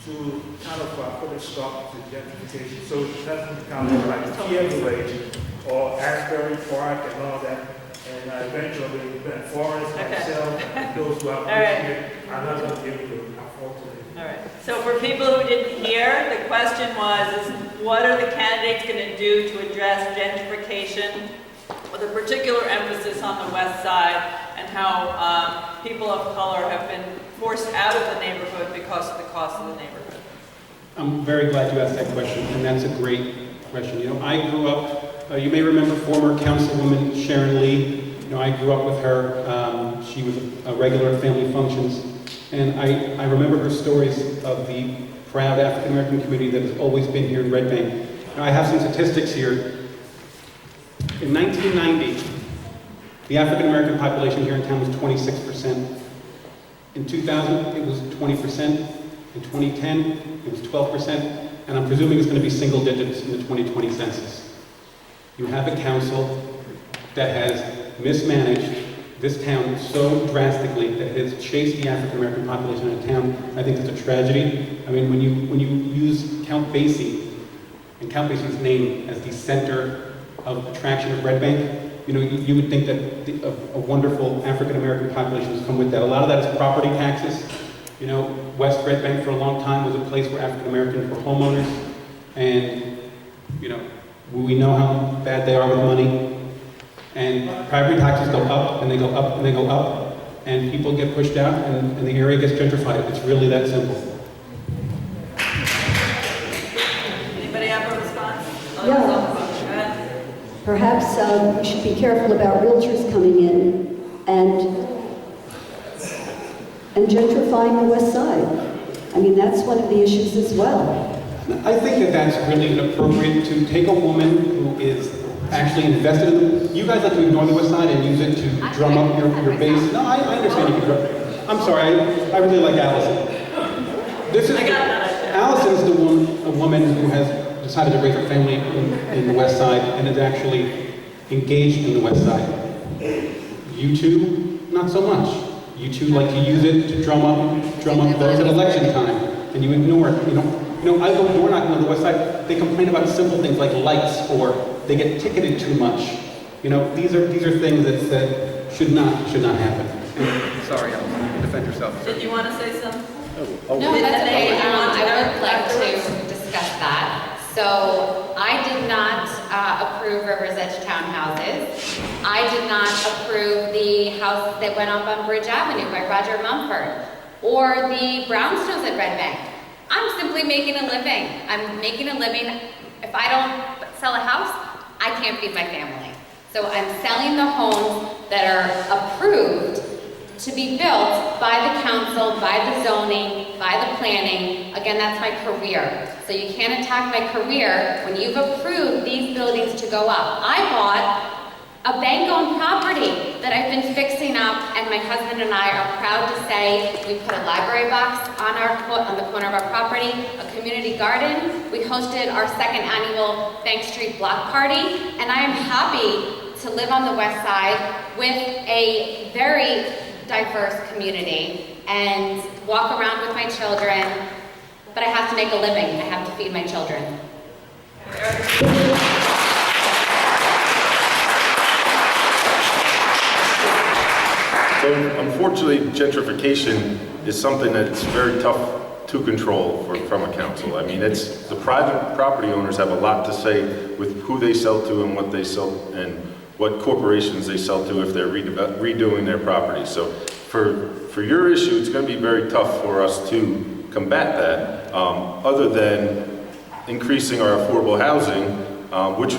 to kind of put a stop to gentrification so it doesn't become like Kiev Village or Asbury Park and all that? And eventually, Ben Forrest, myself, and those who have lived here are not going to be able to afford to live. All right. So for people who didn't hear, the question was, what are the candidates going to do to address gentrification with a particular emphasis on the west side and how people of color have been forced out of the neighborhood because of the cost of the neighborhood? I'm very glad you asked that question, and that's a great question. You know, I grew up, you may remember former Councilwoman Sharon Lee. You know, I grew up with her. She was a regular at family functions, and I remember her stories of the proud African American community that has always been here in Red Bank. Now, I have some statistics here. In 1990, the African American population here in town was 26%. In 2000, it was 20%. In 2010, it was 12%. And I'm presuming it's going to be single digits in the 2020 census. You have a council that has mismanaged this town so drastically that it has chased the African American population out of town. I think it's a tragedy. I mean, when you use Count Basie and Count Basie's name as the center of attraction of Red Bank, you know, you would think that a wonderful African American population has come with that. A lot of that is property taxes. You know, West Red Bank for a long time was a place where African Americans were homeowners, and you know, we know how bad they are with money. And property taxes go up, and they go up, and they go up, and people get pushed out, and the area gets gentrified. It's really that simple. Anybody have a response? Yeah. Perhaps we should be careful about realtors coming in and gentrifying the west side. I mean, that's one of the issues as well. I think that that's really inappropriate to take a woman who is actually invested in them. You guys like to ignore the west side and use it to drum up your base. No, I understand you can drum. I'm sorry, I really like Allison. Allison's a woman who has decided to raise her family in the west side and is actually engaged in the west side. You two, not so much. You two like to use it to drum up those at election time, and you ignore it. You know, I go door knocking on the west side. They complain about simple things like lights, or they get ticketed too much. You know, these are things that should not happen. And, sorry, Allison, defend yourself. Did you want to say something? No, that's okay. I would like to discuss that. So I did not approve Rivers Edge townhouses. I did not approve the house that went up on Bridge Avenue by Roger Mumford, or the brownstones at Red Bank. I'm simply making a living. I'm making a living. If I don't sell a house, I can't feed my family. So I'm selling the homes that are approved to be built by the council, by the zoning, by the planning. Again, that's my career. So you can't attack my career when you've approved these buildings to go up. I bought a bank-owned property that I've been fixing up, and my husband and I are proud to say we put a library box on the corner of our property, a community garden. We hosted our second annual Bank Street Block Party, and I am happy to live on the west side with a very diverse community and walk around with my children, but I have to make a living. I have to feed my children. So unfortunately, gentrification is something that's very tough to control from a council. I mean, it's the private property owners have a lot to say with who they sell to and what they sell and what corporations they sell to if they're redoing their property. So for your issue, it's going to be very tough for us to combat that, other than increasing our affordable housing, which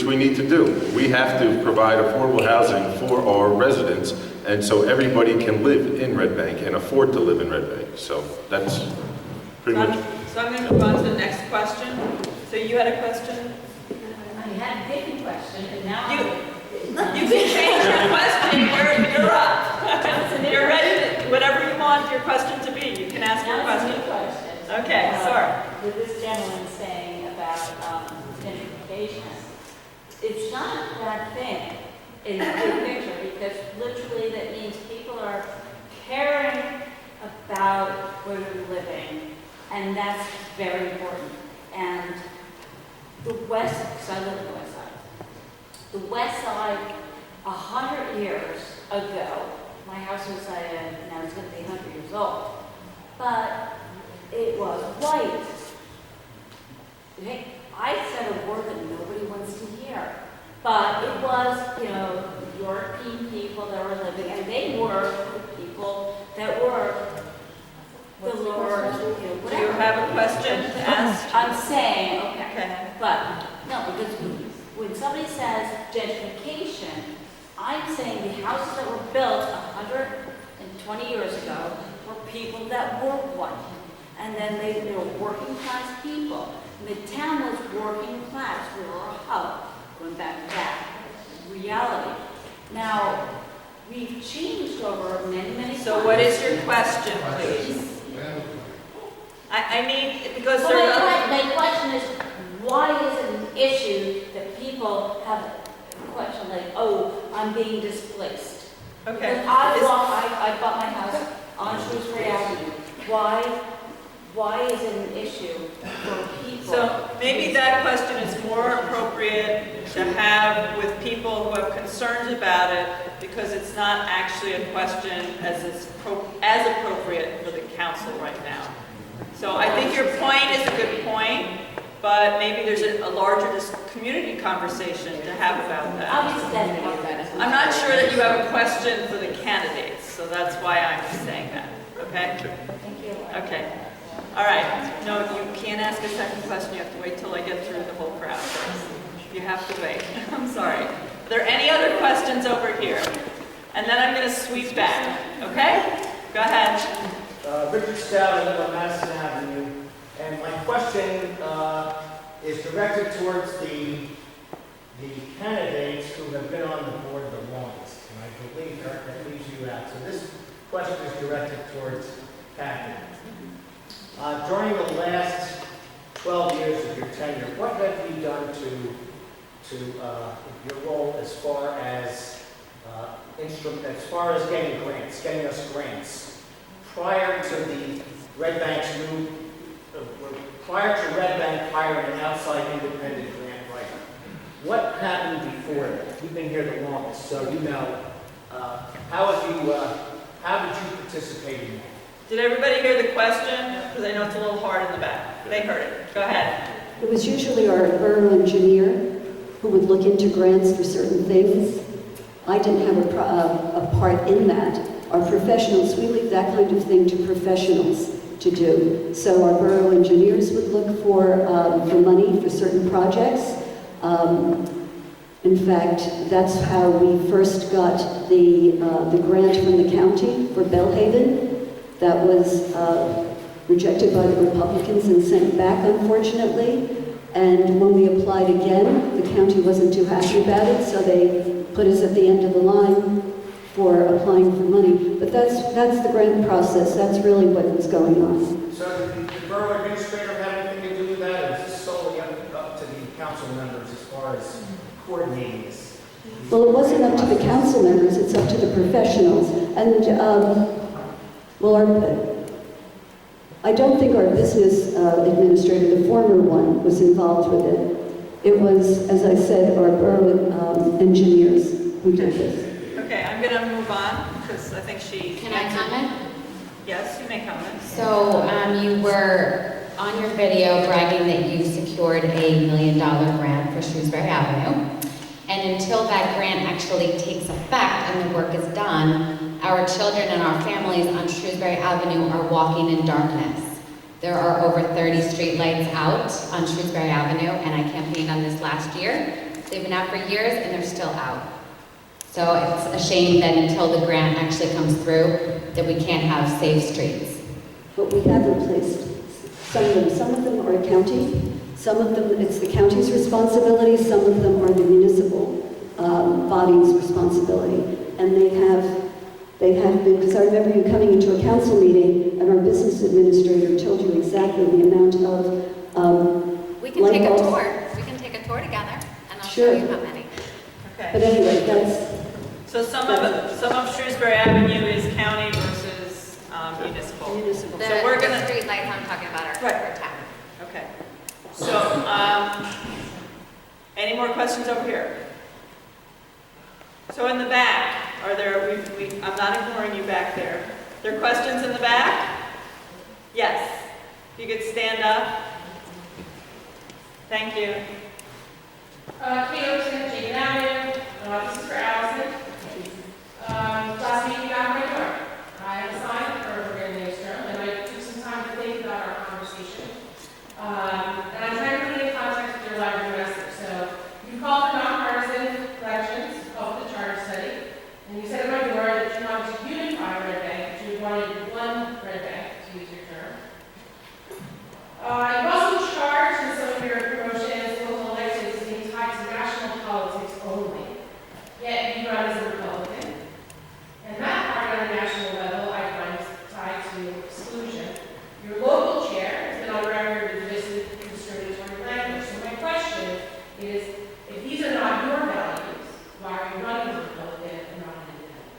we need to do. We have to provide affordable housing for our residents, and so everybody can live in Red Bank and afford to live in Red Bank. So that's pretty much. So I'm going to move on to the next question. So you had a question? I had a different question, and now You can change your question. You're up. You're ready. Whatever you want your question to be, you can ask your question. Okay, sorry. With this gentleman saying about gentrification, it's not that thing in the big picture, because literally that means people are caring about where they're living, and that's very important. And the West, because I live on the West Side, the West Side, 100 years ago, my house was, now it's going to be 100 years old, but it was white. Hey, I said a word that nobody wants to hear, but it was, European people that were living, and they were the people that were the lower, whatever. Do you have a question to ask? I'm saying, okay. Okay. But, no, because when somebody says gentrification, I'm saying the houses that were built 120 years ago were people that were white. And then they were working class people. Midtown was working class. We were a hub, going back to that reality. Now, we've changed over many, many times. So what is your question, please? I mean, because Well, there are... my question is, why is it an issue that people have a question like, oh, I'm being displaced? Okay. Because I bought my house on Shrewsbury Avenue. Why is it an issue for people? So maybe that question is more appropriate to have with people who have concerns about it, because it's not actually a question as appropriate for the council right now. So I think your point is a good point, but maybe there's a larger community conversation to have about that. Obviously, that's part of it. I'm not sure that you have a question for the candidates, so that's why I'm saying that, okay? Thank you. Okay. All right. No, you can't ask a second question. You have to wait till I get through the whole crowd first. You have to wait. I'm sorry. Are there any other questions over here? And then I'm going to sweep back, okay? Go ahead. Richard Stout, I live on Madison Avenue, and my question is directed towards the candidates who have been on the board the longest, and I believe that leaves you out. So this question is directed towards Kathy. During the last 12 years of your tenure, what have you done to your role as far as getting grants, getting us grants? Prior to the Red Bank's prior to Red Bank hiring an outside independent grant writer, what happened before that? You've been here the longest, so you know. How did you participate in that? Did everybody hear the question? Because I know it's a little hard in the back. They heard it. Go ahead. It was usually our borough engineer who would look into grants for certain things. I didn't have a part in that. Our professionals, we leave that kind of thing to professionals to do. So our borough engineers would look for money for certain projects. In fact, that's how we first got the grant from the county for Bellhaven. That was rejected by the Republicans and sent back, unfortunately. And when we applied again, the county wasn't too happy about it, so they put us at the end of the line for applying for money. But that's the grant process. That's really what was going on. So did the borough administrator have anything to do with that, or is this solely up to the council members as far as coordinating this? Well, it wasn't up to the council members, it's up to the professionals. And, I don't think our business administrator, the former one, was involved with it. It was, as I said, our borough engineers who did this. Okay, I'm going to move on because I think she... Can I comment? Yes, you may comment. So you were on your video bragging that you secured $1 million grant for Shrewsbury Avenue. And until that grant actually takes effect and the work is done, our children and our families on Shrewsbury Avenue are walking in darkness. There are over 30 streetlights out on Shrewsbury Avenue, and I campaigned on this last year. They've been out for years, and they're still out. So it's a shame that until the grant actually comes through, that we can't have safe streets. But we have replaced some of them. Some of them are county. Some of them, it's the county's responsibility. Some of them are the municipal body's responsibility. And they have been, because I remember you coming into a council meeting and our business administrator told you exactly the amount of We can light take a bulbs. tour. We can take a tour together, and I'll Sure. show you how many. But Okay. anyway, that's, So some of Shrewsbury Avenue is county versus municipal. municipal. The, So we're the gonna- street lights I'm talking about are Right. for town. Okay. So, any more questions over here? So in the back, are there, I'm not ignoring you back there. There are questions in the back? Yes. If you could stand up. Thank you. Kate Overton, Jacob Avenue. This is for Allison. Last week you got my door. I have a sign for Brandon Nystrom, and I took some time to think about our conversation. And I'm trying to get in contact with your library master. So you called for nonpartisan elections, called for the charter study, and you said at my door that you wanted to unify Red Bank, that you wanted one Red Bank, to use your term. You've also charged in some of your promotions local elections being tied to national politics only. Yet you run as a Republican. And that part on a national level I find tied to exclusion. Your local chair has been on record with discriminatory language. So my question is, if these are not your values, why are you running as a Republican and not an independent?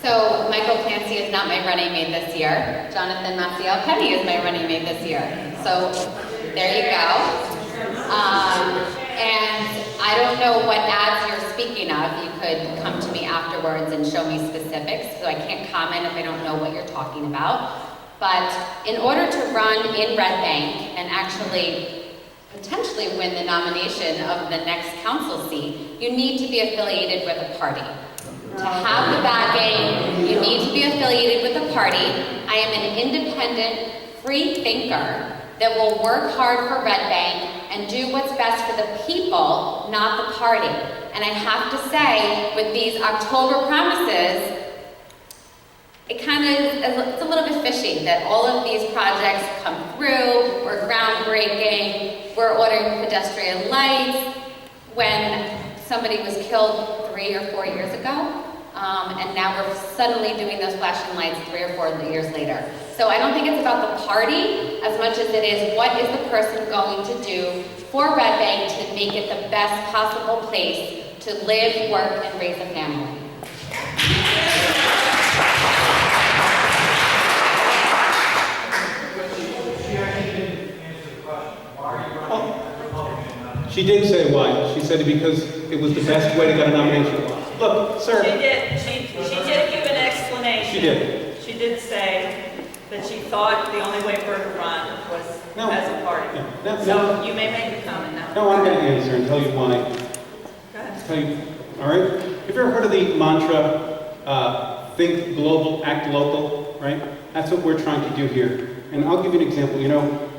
So Michael Clancy is not my running mate this year. Jonathan Maciel Penny is my running mate this year. So there you go. And I don't know what ads you're speaking of. You could come to me afterwards and show me specifics. So I can't comment if I don't know what you're talking about. But in order to run in Red Bank and actually potentially win the nomination of the next council seat, you need to be affiliated with a party. To have the backing, you need to be affiliated with a party. I am an independent, free thinker that will work hard for Red Bank and do what's best for the people, not the party. And I have to say, with these October promises, it kind of, it's a little bit fishy that all of these projects come through, we're groundbreaking, we're ordering pedestrian lights, when somebody was killed 3 or 4 years ago, and now we're suddenly doing those flashing lights 3 or 4 years later. So I don't think it's about the party as much as it is what is the person going to do for Red Bank to make it the best possible place to live, work, and raise a family. She did say why. She said because it was the best way to get a nomination. Look, sir. She did give an explanation. She did. She did say that she thought the only way for her to run was as a party. No, So you may make a comment now. No, I'm going to answer and tell you why. Go ahead. Tell you, all right? Have you ever heard of the mantra, think global, act local, right? That's what we're trying to do here. And I'll give you an example. You know,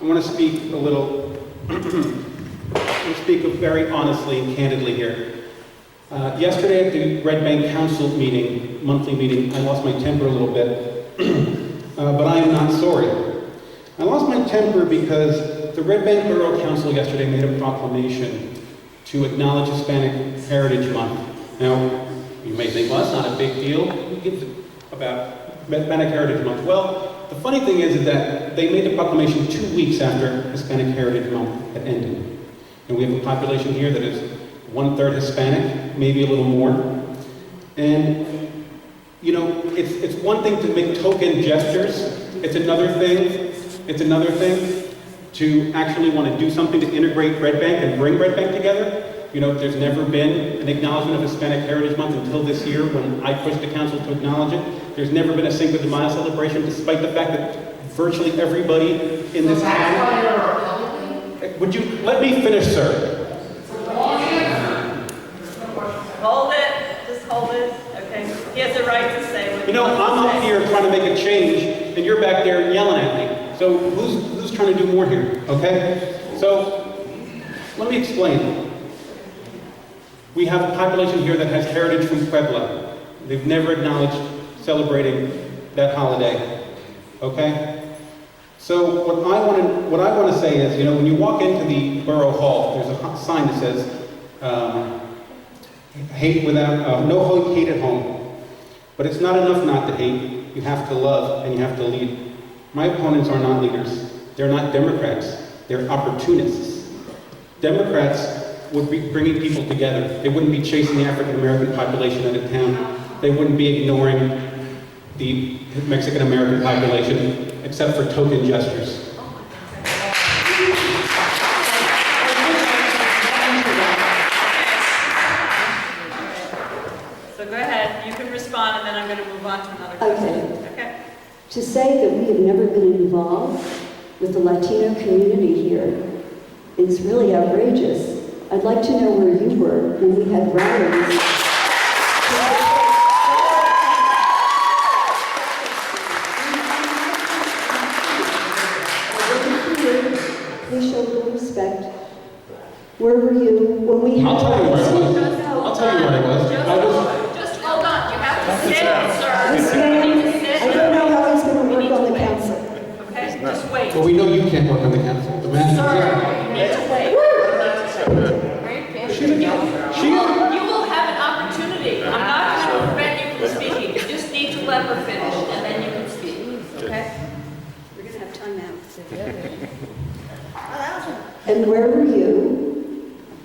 I want to speak a little, I'll speak very honestly and candidly here. Yesterday at the Red Bank Council meeting, monthly meeting, I lost my temper a little bit, but I am not sorry. I lost my temper because the Red Bank Borough Council yesterday made a proclamation to acknowledge Hispanic Heritage Month. Now, you may think, well, that's not a big deal. Who gives about Hispanic Heritage Month? Well, the funny thing is that they made the proclamation 2 weeks after Hispanic Heritage Month had ended. And we have a population here that is 1/3 Hispanic, maybe a little more. And, you know, it's one thing to make token gestures. It's another thing to actually want to do something to integrate Red Bank and bring Red Bank together. You know, there's never been an acknowledgement of Hispanic Heritage Month until this year when I pushed the council to acknowledge it. There's never been a Cinco de Mayo celebration, despite the fact that virtually everybody in this town... Would you let me finish, sir? Hold it. Just hold it. Okay. He has the right to say what You know, I'm up here trying to make a change, and you're back there yelling at me. So who's trying to do more here, okay? So let me explain. We have a population here that has heritage from Puebla. They've never acknowledged celebrating that holiday, okay? So what I want to say is, you know, when you walk into the Borough Hall, there's a sign that says, no hate at home. But it's not enough not to hate. You have to love and you have to lead. My opponents are not leaders. They're not Democrats. They're opportunists. Democrats would be bringing people together. They wouldn't be chasing the African American population out of town. They wouldn't be ignoring the Mexican American population, except for token gestures. So go ahead, you can respond, and then I'm going to move on to another question. Okay. To say that we have never been involved with the Latino community here is really outrageous. I'd like to know where you were when we had rallies. Please show a little respect. Where were you when we had I'll tell you where I was. No. I'll tell you where I was. Just hold on, you have to sit, sir. Listen, You need to sit. I don't know how he's going to work on the council. Okay, just wait. Well, we know you can't work on the council. The manager. Sir, you need to wait. You will have an opportunity. I'm not going to prevent you from speaking. You just need to let her finish, and then you can speak, okay? We're going to have time now. And where were you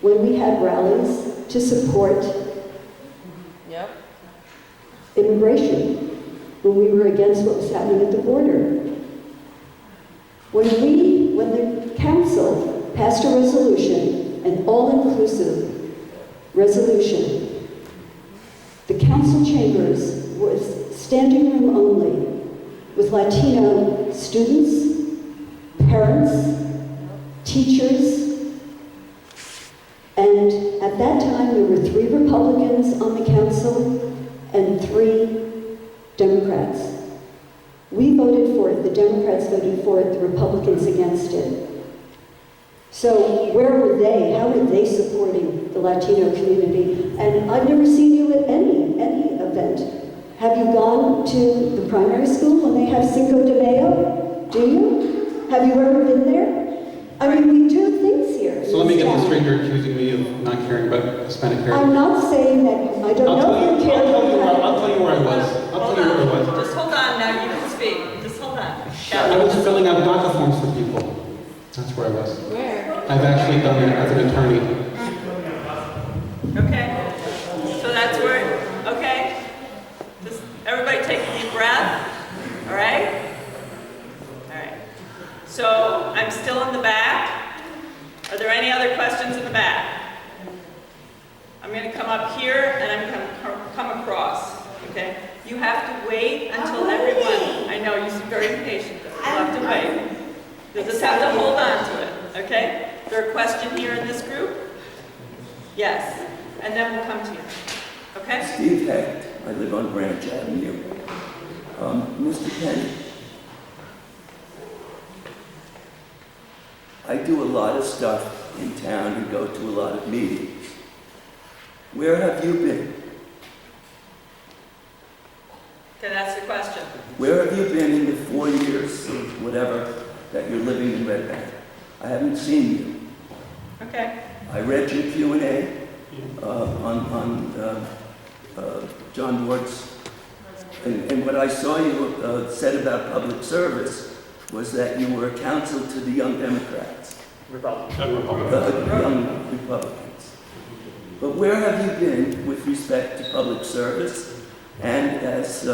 when we had rallies to support immigration, when we were against what was happening at the border? When the council passed a resolution, an all-inclusive resolution, the council chambers was standing room only with Latino students, parents, teachers, and at that time there were 3 Republicans on the council and 3 Democrats. We voted for it, the Democrats voted for it, the Republicans against it. So where were they? How were they supporting the Latino community? And I've never seen you at any event. Have you gone to the primary school when they have Cinco de Mayo? Do you? Have you ever been there? I mean, we do things here. So let me get this straight. You're accusing me of not caring about Hispanic heritage. I'm not saying that, I don't know if you care. I'll tell you where I was. I'll tell you where I was. Just hold on now, you can speak. Just hold on. I was filling out DACA forms for people. That's where I was. Where? I've actually done it as an attorney. Okay. So that's where, okay. Just everybody take a deep breath. All right? All right. So I'm still in the back. Are there any other questions in the back? I'm going to come up here and I'm going to come across. Okay? You have to wait until everyone. I know you seem very impatient. You'll have to wait. You'll just have to hold on to it. Okay? Is there a question here in this group? Yes. And then we'll come to you. Okay? Steve Hecht. I live on Branch Avenue. Mr. Penny, I do a lot of stuff in town and go to a lot of meetings. Where have you been? Okay, that's the question. Where have you been in the 4 years, whatever, that you're living in Red Bank? I haven't seen you. Okay. I read your Q&A on John Ward's, and what I saw you said about public service was that you were counsel to the Young Democrats. Young Republicans. But where have you been with respect to public service, and as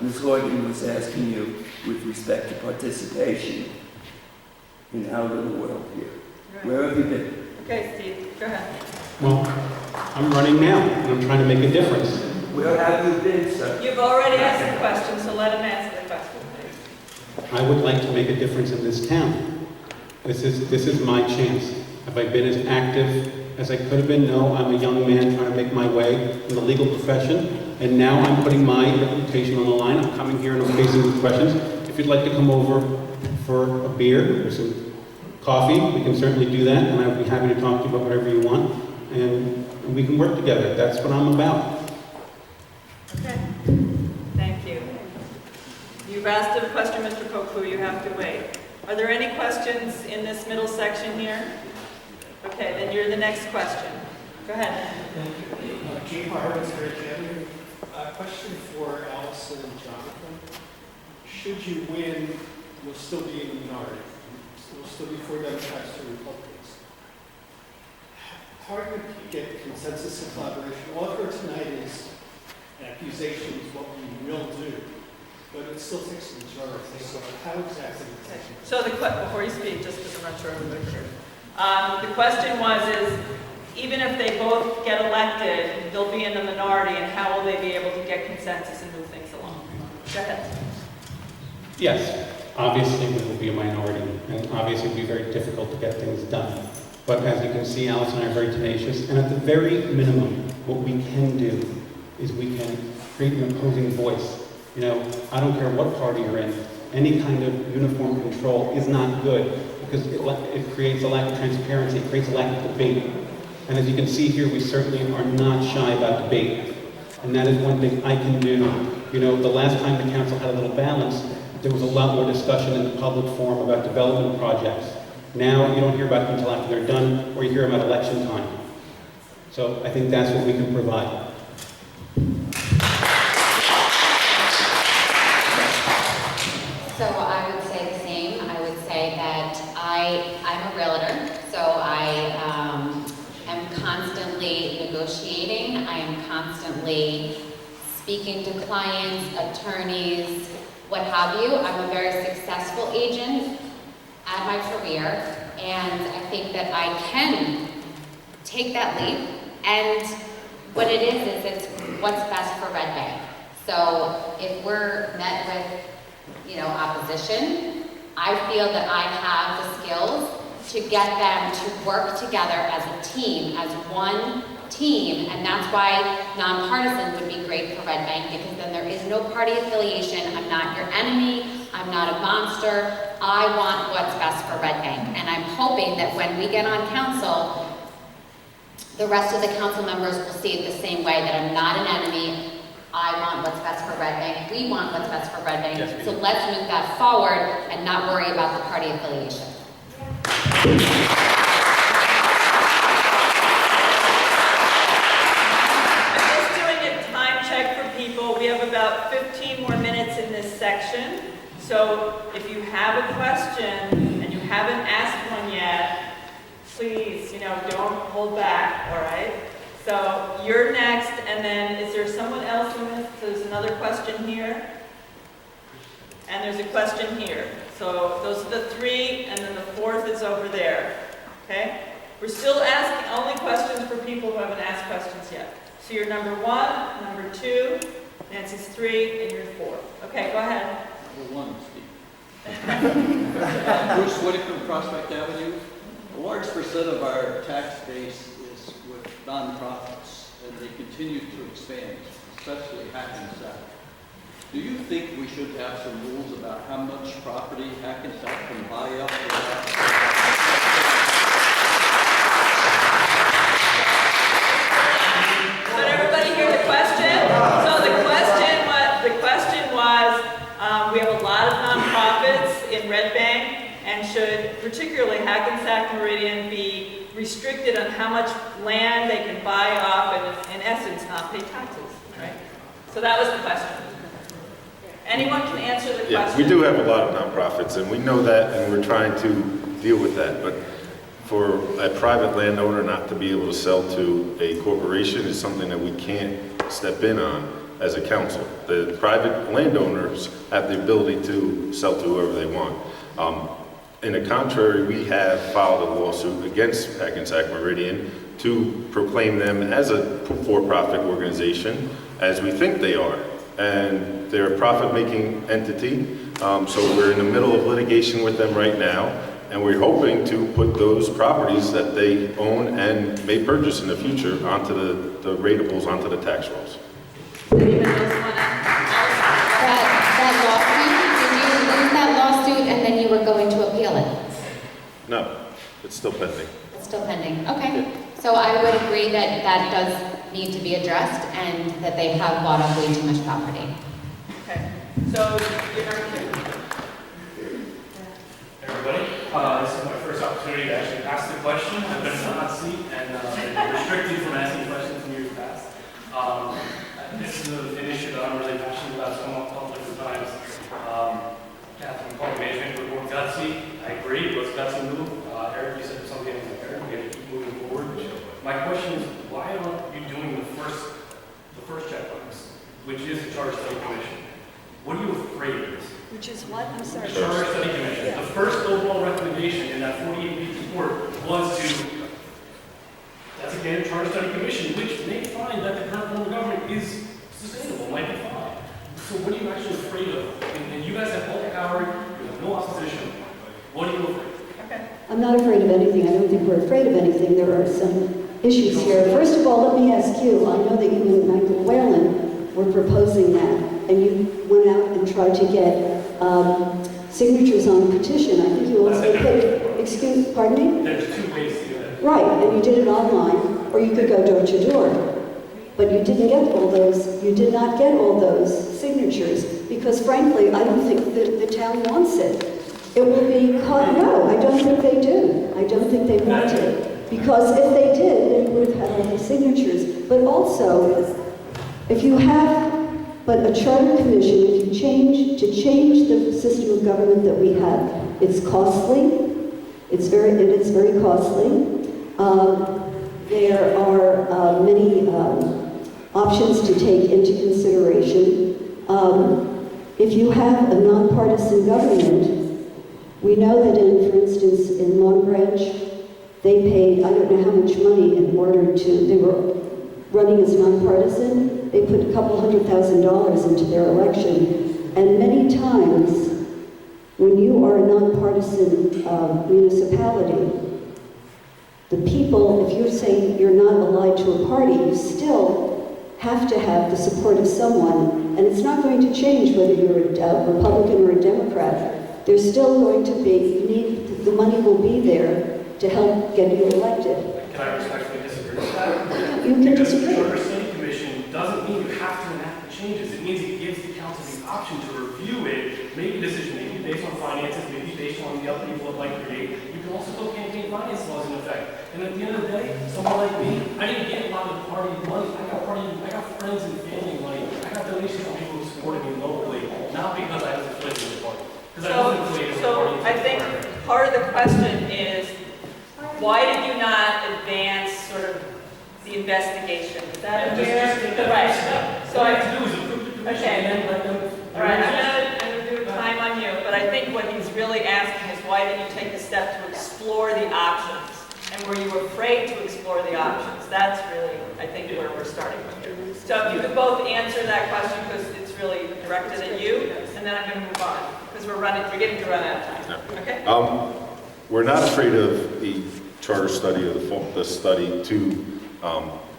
Ms. Horgan was asking you, with respect to participation in our little world here? Right. Where have you been? Okay, Steve, go ahead. Well, I'm running now, and I'm trying to make a difference. Where have you been, sir? You've already asked the question, so let him answer the question, please. I would like to make a difference in this town. This is my chance. Have I been as active as I could have been? No, I'm a young man trying to make my way in the legal profession, and now I'm putting my reputation on the line. I'm coming here and I'm facing these questions. If you'd like to come over for a beer or some coffee, we can certainly do that, and I'd be happy to talk to you about whatever you want, and we can work together. That's what I'm about. Okay. You've asked a question, Mr. Koku, you have to wait. Are there any questions in this middle section here? Okay, then you're the next question. Go ahead. Thank you. Jay Harvard's Great Avenue. Question for Allison and Jonathan. Should you win, you'll still be in the minority. You'll still be for Democrats to Republicans. How are you going to get consensus and collaboration? All I've heard tonight is accusations, what we will do, but it still takes a majority. So how exactly? So before you speak, just because I'm not sure everybody heard. The question is, even if they both get elected, they'll be in the minority, and how will they be able to get consensus and move things along? Go ahead. Yes, obviously we will be a minority, and obviously it will be very difficult to get things done. But as you can see, Alice and I are very tenacious, and at the very minimum, what we can do is we can create an opposing voice. You know, I don't care what party you're in, any kind of uniform control is not good, because it creates a lack of transparency, it creates a lack of debate. And as you can see here, we certainly are not shy about debate. And that is one thing I can do. You know, the last time the council had a little balance, there was a lot more discussion in the public forum about development projects. Now you don't hear about them until after they're done, or you hear about election time. So I think that's what we can provide. So I would say the same. I would say that I'm a realtor, so I am constantly negotiating. I am constantly speaking to clients, attorneys, what have you. I'm a very successful agent at my career, and I think that I can take that leap. And what it is it's what's best for Red Bank. So if we're met with, opposition, I feel that I have the skills to get them to work together as a team, as one team, and that's why nonpartisan would be great for Red Bank, because then there is no party affiliation. I'm not your enemy, I'm not a monster. I want what's best for Red Bank, and I'm hoping that when we get on council, the rest of the council members will see it the same way, that I'm not an enemy. I want what's best for Red Bank. We want what's best for Red Bank. Yes, so let's move that forward and not worry about the party affiliation. I'm just doing a time check for people. We have about 15 more minutes in this section. So if you have a question and you haven't asked one yet, please, don't hold back, all right? So you're next, and then is there someone else in this? There's another question here, and there's a question here. So those are the three, and then the fourth is over there, okay? We're still asking only questions for people who haven't asked questions yet. So you're number one, number two, Nancy's three, and you're four. Okay, go ahead. Number one, Steve. Bruce Whitaker, Prospect Avenue. A large percent of our tax base is with nonprofits, and they continue to expand, especially Hackensack. Do you think we should have some rules about how much property Hackensack can buy up? Did everybody hear the question? So the question was, we have a lot of nonprofits in Red Bank, and should particularly Hackensack Meridian be restricted on how much land they can buy off and in essence not pay taxes, right? So that was the question. Anyone can answer the question. Yeah, we do have a lot of nonprofits, and we know that, and we're trying to deal with that. But for a private landowner not to be able to sell to a corporation is something that we can't step in on as a council. The private landowners have the ability to sell to whoever they want. In the contrary, we have filed a lawsuit against Hackensack Meridian to proclaim them as a for-profit organization, as we think they are. And they're a profit-making entity, so we're in the middle of litigation with them right now, and we're hoping to put those properties that they own and may purchase in the future onto the ratables, onto the tax rolls. That lawsuit, did you lose that lawsuit and then you were going to appeal it? No, it's still pending. It's still pending, okay. So I would agree that that does need to be addressed and that they have bought up way too much property. Okay, So you're number 2. Everybody, this is my first opportunity to actually ask the question. I've been in the hot seat and been restricted from asking questions in years past. This is an issue that I'm really passionate about. It's come up a couple different times. Catherine called management was more gutsy. I agree, it was gutsy move. Eric, you said something like that. We have to keep moving forward. My question is, why aren't you doing the first checkbox, which is the Charter Study Commission? What are you afraid of? Which is what? I'm sorry. The Charter Study Commission. Yeah. The first overall recommendation in that 48-page report was to designate a Charter Study Commission, which may find that the current form of government is sustainable, might be fine. So what are you actually afraid of? And you guys have all the power, you have no opposition. What are you afraid of? I'm not afraid of anything. I don't think we're afraid of anything. There are some issues here. First of all, let me ask you, I know that you and Michael Whalen were proposing that, and you went out and tried to get signatures on a petition. I think you also put, pardon me? There's 2 ways to do that. Right, and you did it online, or you could go door to door. But you didn't get all those, you did not get all those signatures, because frankly, I don't think the town wants it. It will be, no, I don't think they do. I don't think they want it. Because if they did, then you would have had all the signatures. But also, if you have but a charter commission, if you change the system of government that we have, it's costly. It is very costly. There are many options to take into consideration. If you have a nonpartisan government, we know that for instance, in Long Branch, they paid, I don't know how much money in order to, they were running as nonpartisan. They put a couple $100,000 into their election. And many times, when you are a nonpartisan municipality, the people, if you're saying you're not allied to a party, you still have to have the support of someone. And it's not going to change whether you're a Republican or a Democrat. There's still going to be, the money will be there to help get you elected. Can I respectfully disagree with that? You can Because disagree. the Charter Study Commission doesn't mean you have to enact the changes. It means it gives the council the option to review it, make a decision, maybe based on finances, maybe based on the other people that might create. You can also put campaign finance laws in effect. And at the end of the day, someone like me, I didn't get a lot of party money. I got friends and family money. I got donations from people who supported me locally, not because I was affiliated with the party. Because I wasn't affiliated with the party. So I think part of the question is, why did you not advance sort of the investigation? Is that Just take that right? first step. So All I have to do is approve the commission and then let them. All right, I'm gonna do time on you, but I think what he's really asking is why didn't you take the step to explore the options? And were you afraid to explore the options? That's really, I think, where we're starting from here. So if you could both answer that question, because it's really directed at you, and then I'm gonna move on, because we're getting to run out of time, okay? We're not afraid of the charter study or the study to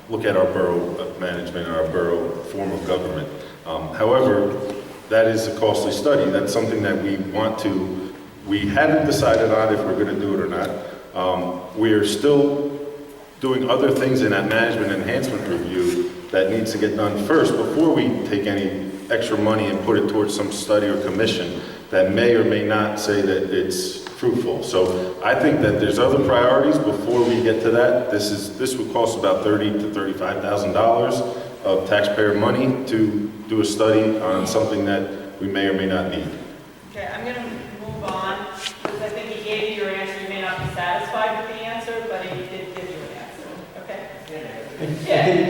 look at our borough management and our borough form of government. However, that is a costly study. That's something that we haven't decided on if we're going to do it or not. We're still doing other things in that management enhancement review that needs to get done first before we take any extra money and put it towards some study or commission that may or may not say that it's fruitful. So I think that there's other priorities before we get to that. This would cost about $30,000 to $35,000 of taxpayer money to do a study on something that we may or may not need. Okay, I'm going to move on, because I think he gave you your answer. You may not be satisfied with the answer, but he did give you an answer, okay? I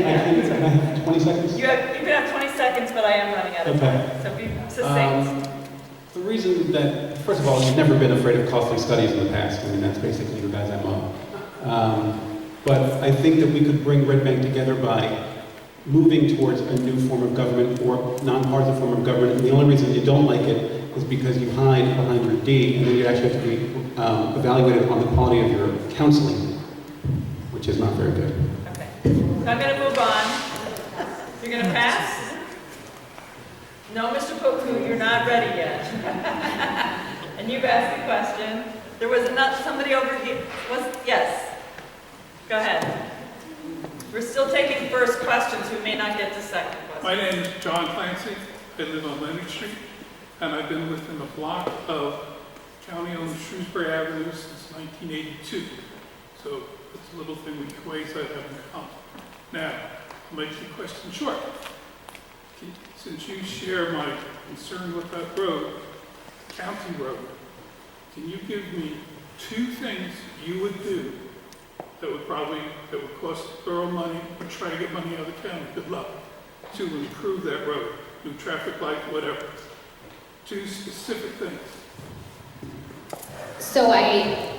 have 20 seconds? You can have 20 seconds, but I am running out of time, so be succinct. The reason that, first of all, you've never been afraid of costly studies in the past. I mean, that's basically your guys' MO. But I think that we could bring Red Bank together by moving towards a new form of government or nonpartisan form of government. And the only reason you don't like it is because you hide behind your D, and then you actually have to be evaluated on the quality of your counseling, which is not very good. Okay, so I'm going to move on. You're going to pass? No, Mr. Poku, you're not ready yet. And you've asked the question. There was somebody over here. Yes. Go ahead. We're still taking first questions. We may not get to second questions. My name is John Clancy. I live on Leonard Street. and I've been within a block of county-owned Shrewsbury Avenue since 1982. So it's a little thing we quasi have in common. Now, I'll make the question short. Since you share my concern with that road, county road, can you give me 2 things you would do that would cost the borough money or try to get money out of the county, good luck, to improve that road, new traffic light, whatever? 2 specific things. So I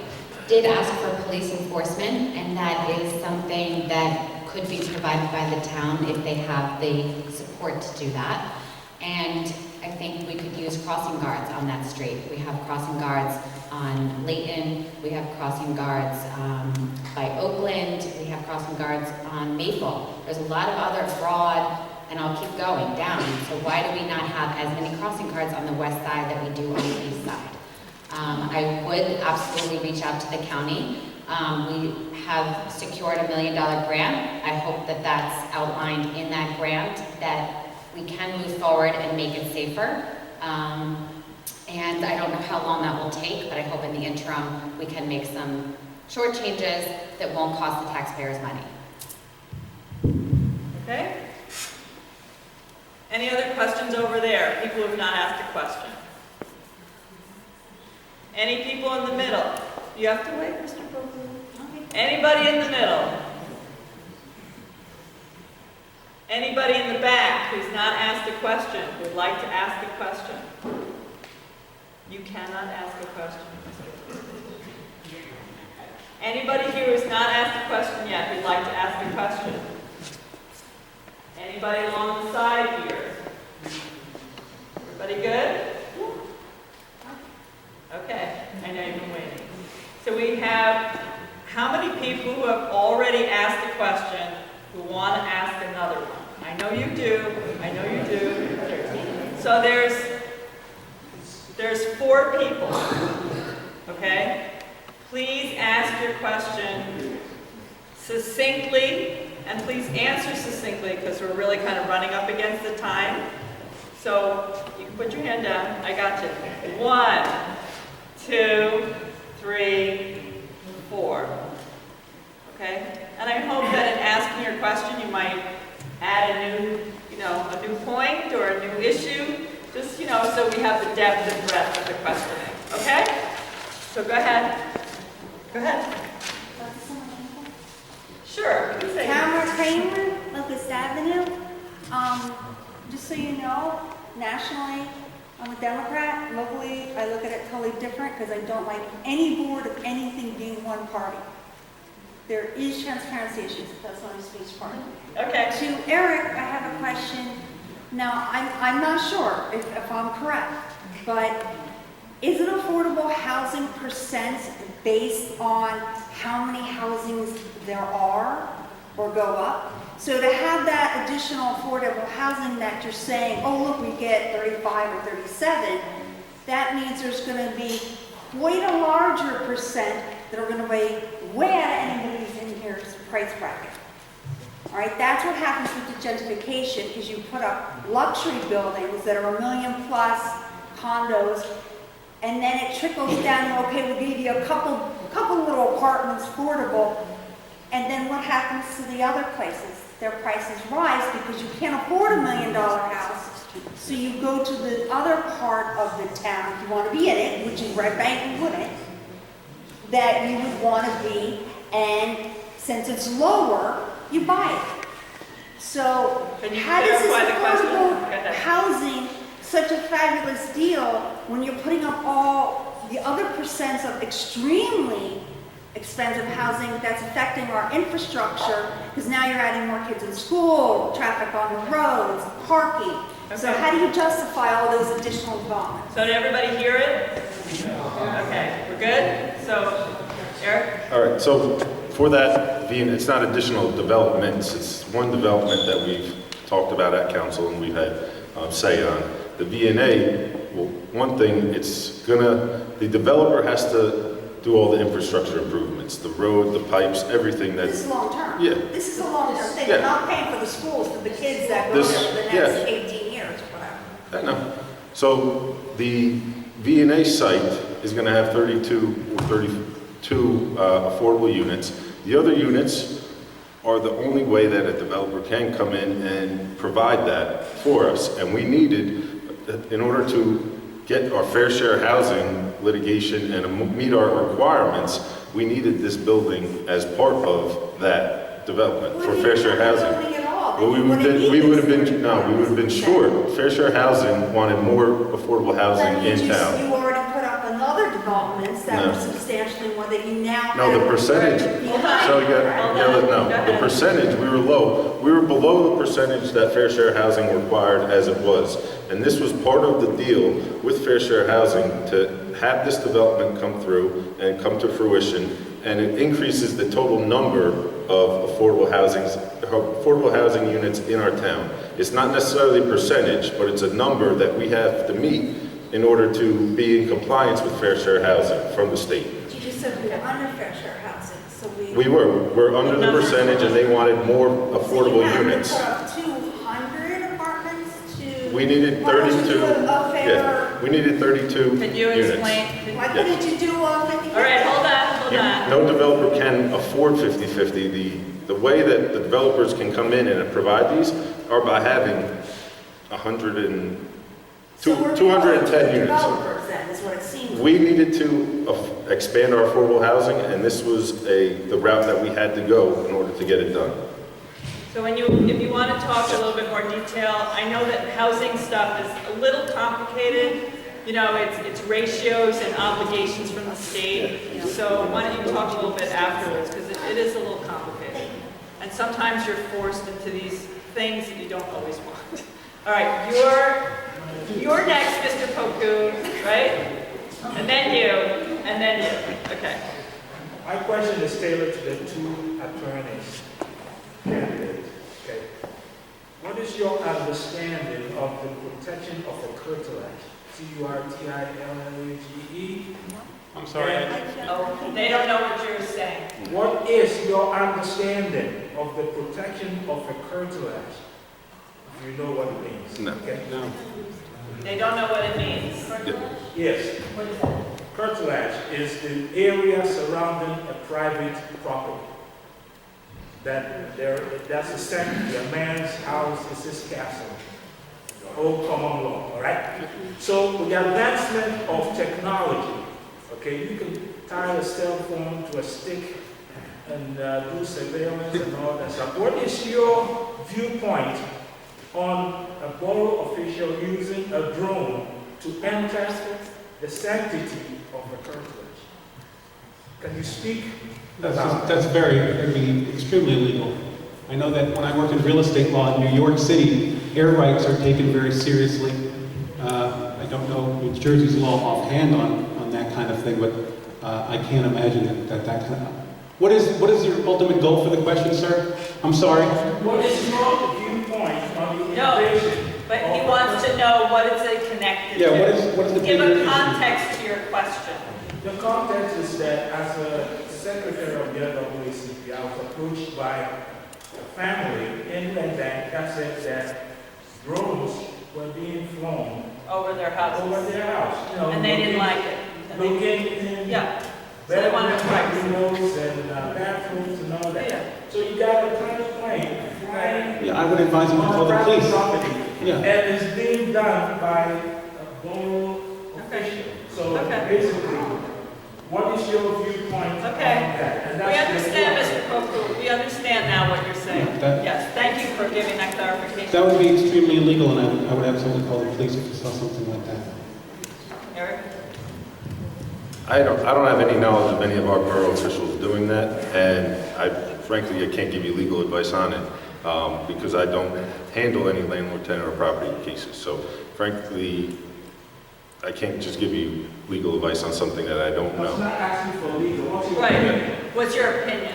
did ask for police enforcement, and that is something that could be provided by the town if they have the support to do that. And I think we could use crossing guards on that street. We have crossing guards on Layton, we have crossing guards by Oakland, we have crossing guards on Maple. There's a lot of other broad, and I'll keep going down. So why do we not have as many crossing guards on the west side that we do on the east side? I would absolutely reach out to the county. We have secured $1 million grant. I hope that that's outlined in that grant, that we can move forward and make it safer. And I don't know how long that will take, but I hope in the interim we can make some short changes that won't cost the taxpayers money. Okay? Any other questions over there? People who have not asked a question. Any people in the middle? You have to wait, Mr. Brogan. Anybody in the middle? Anybody in the back who's not asked a question, would like to ask a question? You cannot ask a question. Anybody here who's not asked a question yet who'd like to ask a question? Anybody along the side here? Everybody good? Okay, I know you've been waiting. So we have how many people who have already asked a question who want to ask another one? I know you do. I know you do. So there's 4 people. Okay? Please ask your question succinctly, and please answer succinctly because we're really kind of running up against the time. So you can put your hand down. I got you. 1, 2, 3, 4. Okay? And I hope that in asking your question, you might add a new point or a new issue, just, so we have the depth and breadth of the questioning. Okay? So go ahead. Go ahead. Sure. Tamara Kramer, Locust Avenue. Just so you know, nationally, I'm a Democrat. Locally, I look at it totally different because I don't like any board of anything being one party. There is transparency issues. That's not a speech part. Okay. To Eric, I have a question. Now, I'm not sure if I'm correct, but is it affordable housing percent based on how many housings there are or go up? So to have that additional affordable housing that you're saying, oh look, we get 35 or 37, that means there's going to be quite a larger percent that are going to weigh way out of anybody's in here's price bracket. All right, that's what happens with the gentrification, because you put up luxury buildings that are $1 million plus condos, and then it trickles down. Okay, we'll give you a couple little apartments, affordable, and then what happens to the other places? Their prices rise because you can't afford $1 million house, so you go to the other part of the town if you want to be in it, which is Red Bank, you wouldn't, that you would want to be, and since it's lower, you buy it. So how does this affordable housing such a fabulous deal when you're putting up all the other percents of extremely expensive housing that's affecting our infrastructure, because now you're adding more kids in school, traffic on the roads, parking. Okay. So how do you justify all those additional developments? So did everybody hear it? Okay, we're good? So, Eric? All right, so for that, it's not additional developments, it's one development that we've talked about at council and we've had say on. The VNA, well, one thing, the developer has to do all the infrastructure improvements, the road, the pipes, everything that... This is long term. Yeah. This is a long term thing. Yeah. We're not paying for the schools for the kids that go there for the next 18 years or whatever. I know. So the V&A site is going to have 32 affordable units. The other units are the only way that a developer can come in and provide that for us. And we needed, in order to get our fair share housing litigation and meet our requirements, we needed this building as part of that development for fair share housing. Well, we would have been short. Fair share housing wanted more affordable housing in town. You already put up another developments that were substantially more that you now No, the percentage. The percentage, we were low. We were below the percentage that fair share housing required as it was. And this was part of the deal with fair share housing to have this development come through and come to fruition. And it increases the total number of affordable housing units in our town. It's not necessarily a percentage, but it's a number that we have to meet in order to be in compliance with fair share housing from the state. You just said we were under fair share housing, so We're under the percentage and they wanted more affordable units. So you had to put up 200 apartments to... We needed 32, we needed 32 Can you units. explain? Why couldn't you do 50? All right, hold on. No developer can afford 50-50. The way that the developers can come in and provide these are by having 210 units. Developers then, is what it seems. We needed to expand our affordable housing, and this was the route that we had to go in order to get it done. So if you want to talk a little bit more detail, I know that housing stuff is a little complicated. You know, it's ratios and obligations from the state. So why don't you talk a little bit afterwards, because it is a little complicated. And sometimes you're forced into these things that you don't always want. All right, you're next, Mr. Pokoon, right? And then you, and then you. Okay. My question is tailored to the two attorneys candidates. Okay. What is your understanding of the protection of a curtilage? CURTILAGE? I'm sorry. They don't know what you're saying. What is your understanding of the protection of a curtilage? Do you know what it means? No. Okay. No. They don't know what it means. Yes. What is that? Curtilage is the area surrounding a private property. That's a sanctuary. A man's house is his castle. The whole common law, all right? So with the advancement of technology, okay, you can tie a cell phone to a stick and do surveillance and all that stuff. What is your viewpoint on a borough official using a drone to enter the sanctity of the curtilage? Can you speak about That's very extremely illegal. I know that when I worked in real estate law in New York City, air rights are taken very seriously. I don't know New Jersey's law offhand on that kind of thing, but I can't imagine that kind of... What is your ultimate goal for the question, sir? I'm sorry. What is your viewpoint on the invasion? But he wants to know what is it connected to. What is the Give bigger a issue? context to your question. The context is that as a secretary of the NAACP, I was approached by a family in Red Bank that said that drones were being flown over their house. You know, And they didn't like it. Looking in So they wanted to windows and bathrooms and all that. So you got a private plane flying. Yeah, I would advise him to call the police. Property, Yeah. and it's being done by a borough official. So basically, what is your viewpoint on that? And We understand, Mr. Poku. We understand now what you're saying. Yes, thank you for giving that clarification. That would be extremely illegal, and I would absolutely call the police if you saw something like that. Eric? I don't have any knowledge of any of our borough officials doing that, and frankly, I can't give you legal advice on it because I don't handle any landlord, tenant, or property cases. So, frankly, I can't just give you legal advice on something that I don't know. I'm not asking for legal. Right. What's your opinion?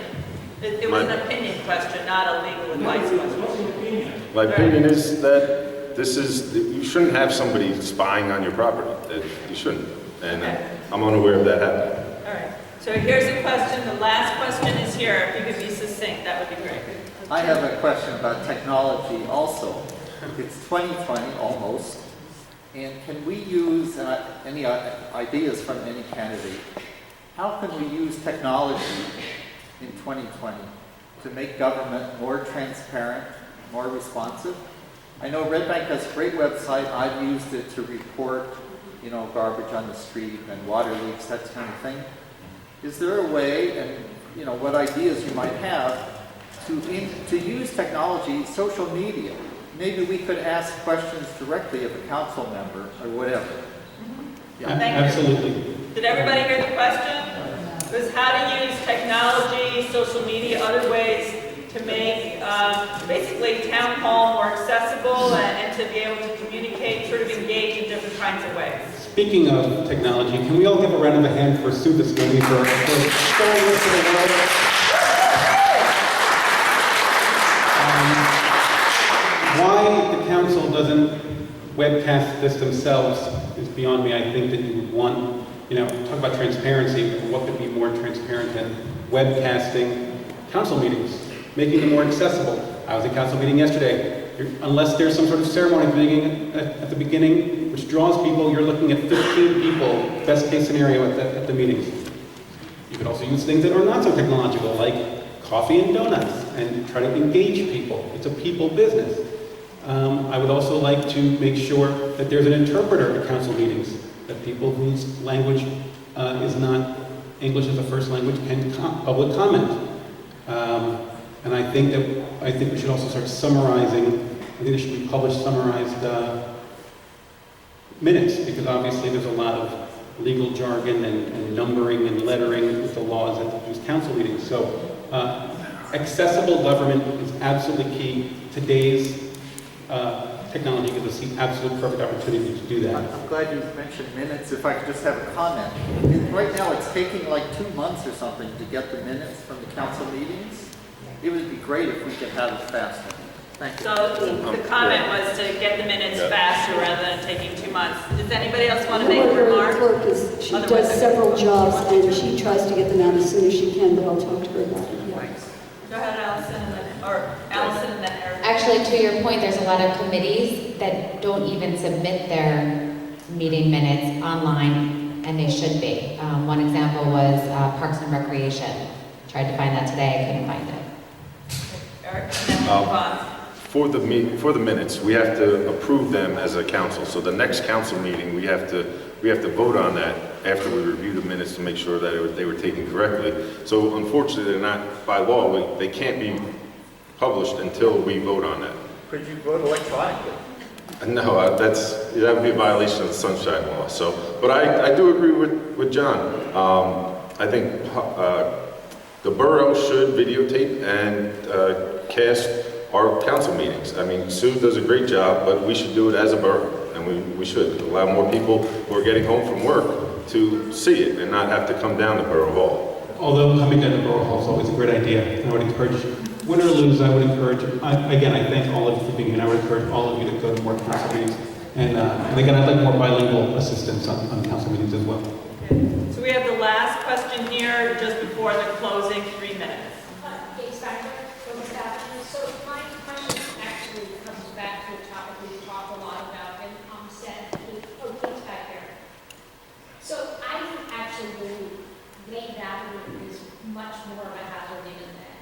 It was an opinion question, not a legal advice question. What's your opinion? My opinion is that you shouldn't have somebody spying on your property. You shouldn't, and I'm unaware of that happening. All right. So here's a question. The last question is here. If you could be succinct, that would be great. I have a question about technology also. It's 2020 almost, And can we use, any ideas from any candidate, how can we use technology in 2020 to make government more transparent, more responsive? I know Red Bank has a great website. I've used it to report, garbage on the street and water leaks, that kind of thing. Is there a way, and what ideas you might have, to use technology, social media? Maybe we could ask questions directly of a council member or whatever. Thank you. Absolutely. Did everybody hear the question? It was how to use technology, social media, other ways to make basically town hall more accessible and to be able to communicate, sort of engage in different kinds of ways. Speaking of technology, can we all give a round of a hand for Sue this morning for showing this to the world? Why the council doesn't webcast this themselves is beyond me. I think that you would want, talk about transparency, but what could be more transparent than webcasting council meetings, making them more accessible. I was at council meeting yesterday. Unless there's some sort of ceremony at the beginning, which draws people, you're looking at 15 people, best case scenario at the meetings. You could also use things that are not so technological, like coffee and donuts, and try to engage people. It's a people business. I would also like to make sure that there's an interpreter at council meetings, that people whose language is not English as a first language can public comment. And I think we should also start summarizing. I think there should be published summarized minutes, because obviously there's a lot of legal jargon and numbering and lettering with the laws at these council meetings. So accessible government is absolutely key. Today's technology gives us the absolute perfect opportunity to do that. I'm glad you mentioned minutes. If I could just have a comment. Right now it's taking like 2 months or something to get the minutes from the council meetings. It would be great if we could have it faster. Thank you. So the comment was to get the minutes faster rather than taking 2 months. Does anybody else want to make a remark? Clerk is, she does several jobs and she tries to get them out as soon as she can, but I'll talk to her about it. Yeah. Go ahead, Allison, and then Eric. Actually, to your point, there's a lot of committees that don't even submit their meeting minutes online, and they should be. One example was Parks and Recreation. Tried to find that today, I couldn't find it. Eric, and then we'll move on. For the minutes, we have to approve them as a council. So the next council meeting, we have to vote on that after we review the minutes to make sure that they were taken correctly. So unfortunately, they're not, by law, they can't be published until we vote on that. Could you vote electronically? No, that would be a violation of the Sunshine Law. So, but I do agree with John. I think the borough should videotape and cast our council meetings. I mean, Sue does a great job, but we should do it as a borough, and we should allow more people who are getting home from work to see it and not have to come down to Borough Hall. Although coming down to Borough Hall is always a great idea, I would encourage, win or lose, I would encourage, again, I thank all of you for being here, and I would encourage all of you to go to more council meetings. And again, I'd like more bilingual assistance on council meetings as well. Okay. So we have the last question here, just before the closing 3 minutes. So my question actually comes back to a topic we talk a lot about, and said, please back there. So I actually believe Main Avenue is much more of a hazard even than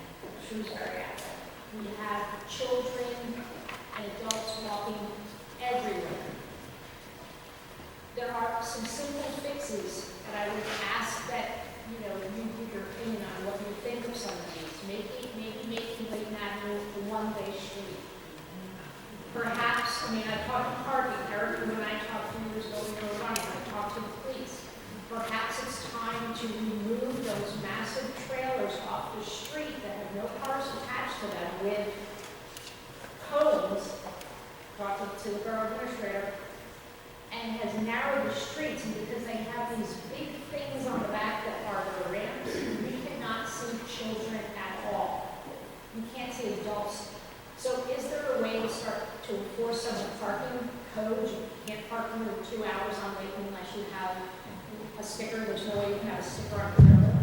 Shrewsbury Avenue. We have children and adults walking everywhere. There are some simple fixes that I would ask that, you give your opinion on what you think of some of these. Maybe making Main Avenue a one-way street. Perhaps, I talked to parking, Eric, when I talked 2 years ago, we were running, I talked to the police. Perhaps it's time to remove those massive trailers off the street that have no cars attached to them with cones, talked to the borough administrator, and has narrowed the streets, and because they have these big things on the back that are the ramps, we cannot see children at all. You can't see adults. So is there a way to start to enforce some of the parking codes? You can't park more than 2 hours on Lakeland unless you have a sticker. There's no way you can have a sticker on the road.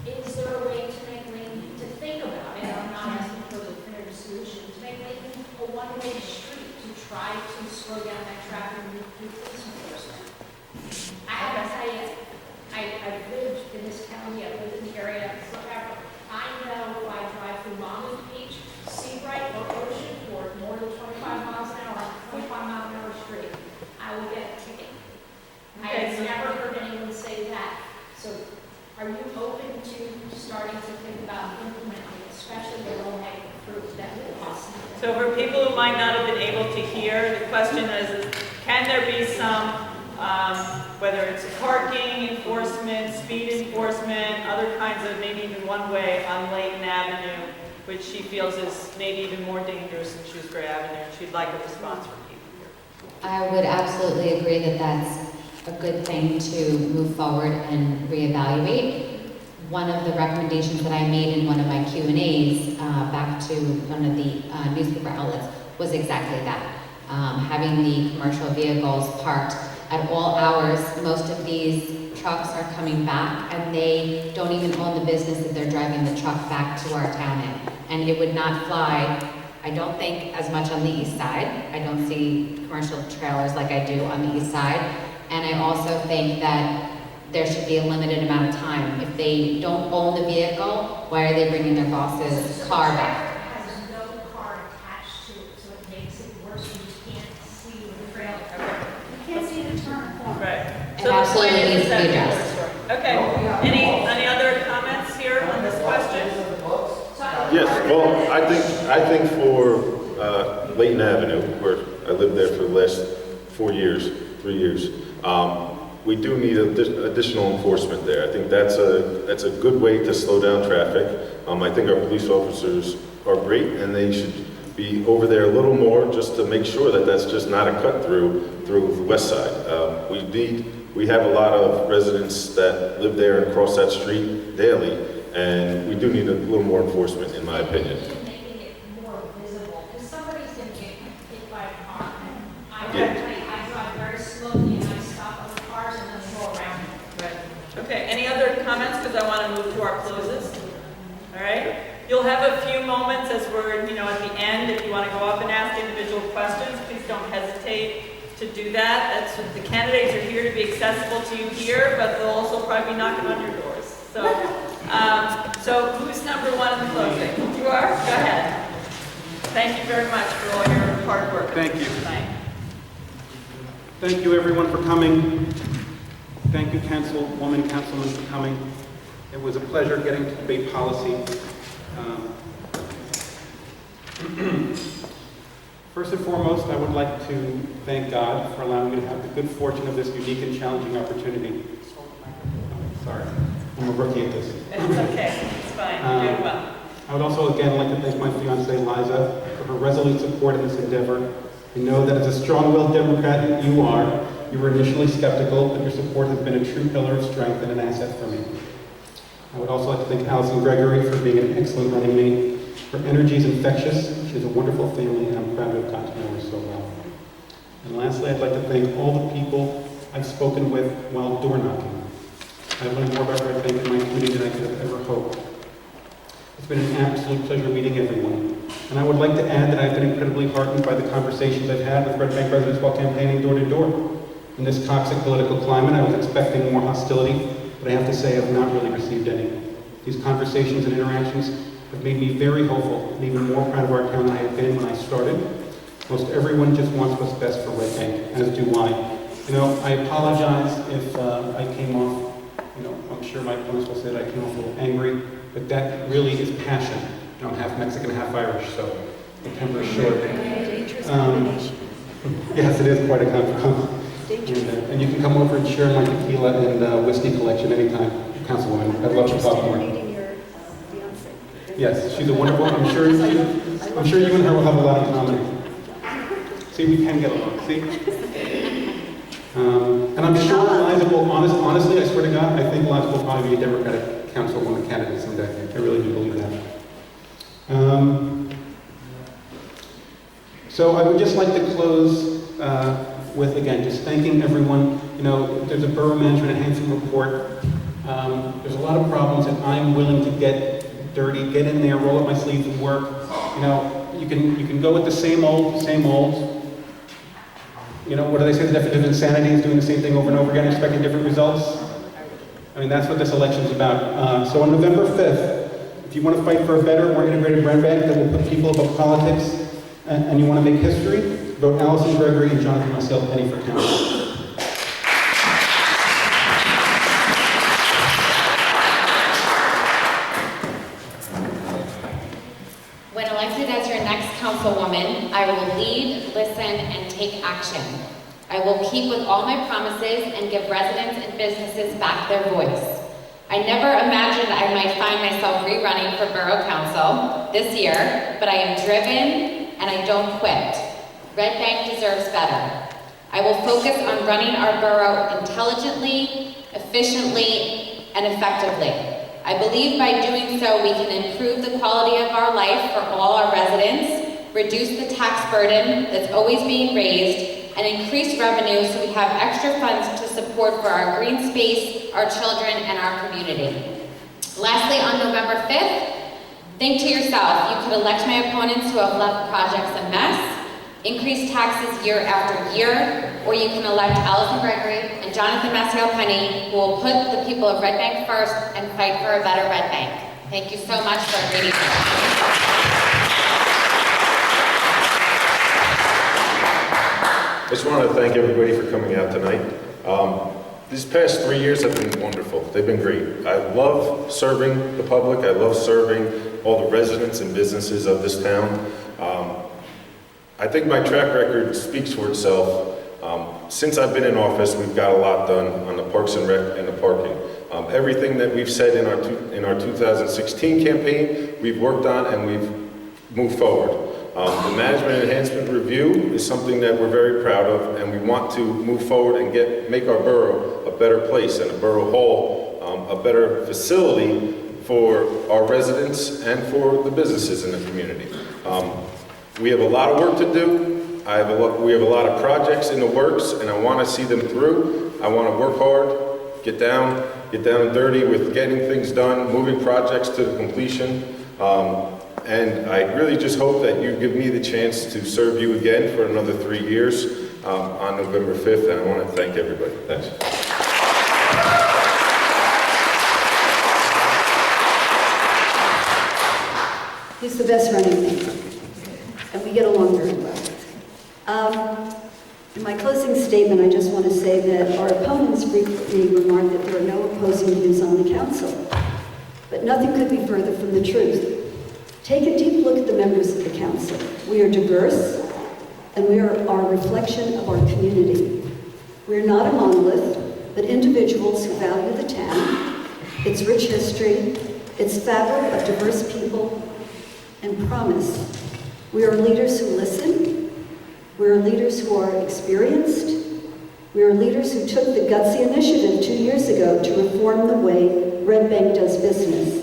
Is there a way to make Lakeland, to think about it, I'm not asking for the definitive solution, to make Lakeland a one-way street, to try to slow down starting to think about implementing, especially the low-hanging fruit that will cost nothing? So for people who might not have been able to hear, the question is can there be some, whether it's parking enforcement, speed enforcement, other kinds of maybe even one-way on Layton Avenue, which she feels is maybe even more dangerous than Shrewsbury Avenue. She'd like a response from people here. I would absolutely agree that that's a good thing to move forward and reevaluate. One of the recommendations that I made in one of my Q&As back to one of the newspaper outlets was exactly that. Having the commercial vehicles parked at all hours. Most of these trucks are coming back and they don't even own the business that they're driving the truck back to our town in. And it would not fly, I don't think, as much on the east side. I don't see commercial trailers like I do on the east side. And I also think that there should be a limited amount of time. If they don't own the vehicle, why are they bringing their boss's car back? It has no car attached to it, so it makes it worse when you can't see the trailer. You can't see the turn corner. Right. It absolutely needs to be addressed. Okay. Any other comments here on this question? Yes, well, I think for Layton Avenue, where I lived there for the last 3 years, we do need additional enforcement there. I think that's a good way to slow down traffic. I think our police officers are great, and they should be over there a little more just to make sure that that's just not a cut through the west side. We have a lot of residents that live there and cross that street daily, and we do need a little more enforcement, in my opinion. Making it more visible, because somebody's going to get hit by a car. I drive very slowly and I stop other cars and then go around. Right. Okay, any other comments? Because I want to move to our closes. All right. You'll have a few moments as we're, at the end. If you want to go up and ask individual questions, please don't hesitate to do that. That's what the candidates are here to be accessible to you here, but they'll also probably be knocking on your doors. So who's number one in the closing? You are? Go ahead. Thank you very much for all your hard work. Thank you. Tonight. Thank you, everyone, for coming. Thank you, councilman, for coming. It was a pleasure getting to debate policy. First and foremost, I would like to thank God for allowing me to have the good fortune of this unique and challenging opportunity. Sorry, I'm a rookie at this. It's okay. It's fine. You're doing well. I would also again like to thank my fiancée Liza for her resolute support in this endeavor. I know that as a strong-willed Democrat that you are, you were initially skeptical, but your support has been a true pillar of strength and an asset for me. I would also like to thank Allison Gregory for being an excellent running mate. Her energy is infectious. She has a wonderful family, and I'm proud to have gotten to know her so well. And lastly, I'd like to thank all the people I've spoken with while door knocking. I've learned more about Red Bank in my community than I could have ever hoped. It's been an absolute pleasure meeting everyone. And I would like to add that I've been incredibly heartened by the conversations I've had with Red Bank residents while campaigning door to door. In this toxic political climate, I was expecting more hostility, but I have to say I've not really received any. These conversations and interactions have made me very hopeful and even more proud of our town than I had been when I started. Most everyone just wants what's best for Red Bank, as do I. I apologize if I came off, I'm sure my opponents will say that I came off a little angry, but that really is passion. I'm half Mexican, half Irish, so the temper is short. Dangerous combination. Yes, it is quite a combination. And you can come over and share my tequila and whiskey collection anytime, Councilwoman. I'd love to talk more. Meeting your fiancée. Yes, she's a wonderful. I'm sure you and her will have a lot in common. See, we can get along. See. And I'm sure Liza will, honestly, I swear to God, I think Liza will probably be a Democratic councilwoman candidate someday. I really do believe that. So I would just like to close with, again, just thanking everyone. There's a borough management enhancement report. There's a lot of problems, and I'm willing to get dirty, get in there, roll up my sleeves and work. You can go with the same old. What do they say? The definition of insanity is doing the same thing over and over again, expecting different results. I mean, that's what this election is about. So on November 5th, if you want to fight for a better, more integrated Red Bank that will put people above politics, and you want to make history, vote Allison Gregory and Jonathan Marcel Penny for council. councilwoman, I will lead, listen, and take action. I will keep with all my promises and give residents and businesses back their voice. I never imagined I might find myself rerunning for Borough Council this year, but I am driven and I don't quit. Red Bank deserves better. I will focus on running our borough intelligently, efficiently, and effectively. I believe by doing so we can improve the quality of our life for all our residents, reduce the tax burden that's always being raised, and increase revenue so we have extra funds to support for our green space, our children, and our community. Lastly, on November 5th, think to yourself, you could elect my opponents who have left projects a mess, increase taxes year after year, or you can elect Allison Gregory and Jonathan Maciel-Penny, who will put the people of Red Bank first and fight for a better Red Bank. Thank you so much for agreeing to I just want to thank everybody for coming out tonight. These past 3 years have been wonderful. They've been great. I love serving the public. I love serving all the residents and businesses of this town. I think my track record speaks for itself. Since I've been in office, we've got a lot done on the Parks and Rec and the parking. Everything that we've said in our 2016 campaign, we've worked on and we've moved forward. The Management Enhancement Review is something that we're very proud of, and we want to move forward and make our borough a better place and a borough hall, a better facility for our residents and for the businesses in the community. We have a lot of work to do. We have a lot of projects in the works, and I want to see them through. I want to work hard, get down and dirty with getting things done, moving projects to the completion. And I really just hope that you give me the chance to serve you again for another 3 years on November 5th, and I want to thank everybody. Thanks. He's the best running mate, and we get along very well. In my closing statement, I just want to say that our opponents frequently remark that there are no opposing views on the council, but nothing could be further from the truth. Take a deep look at the members of the council. We are diverse, and we are a reflection of our community. We're not a monolith, but individuals who value the town, its rich history, its fabric of diverse people, and promise. We are leaders who listen. We are leaders who are experienced. We are leaders who took the gutsy initiative 2 years ago to reform the way Red Bank does business.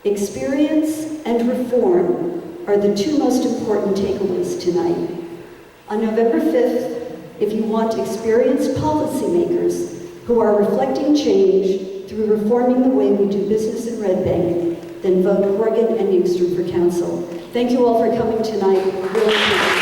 Experience and reform are the two most important takeaways tonight. On November 5th, if you want experienced policymakers who are reflecting change through reforming the way we do business in Red Bank, then vote Horgan and Newstrom for council. Thank you all for coming tonight. We really appreciate it.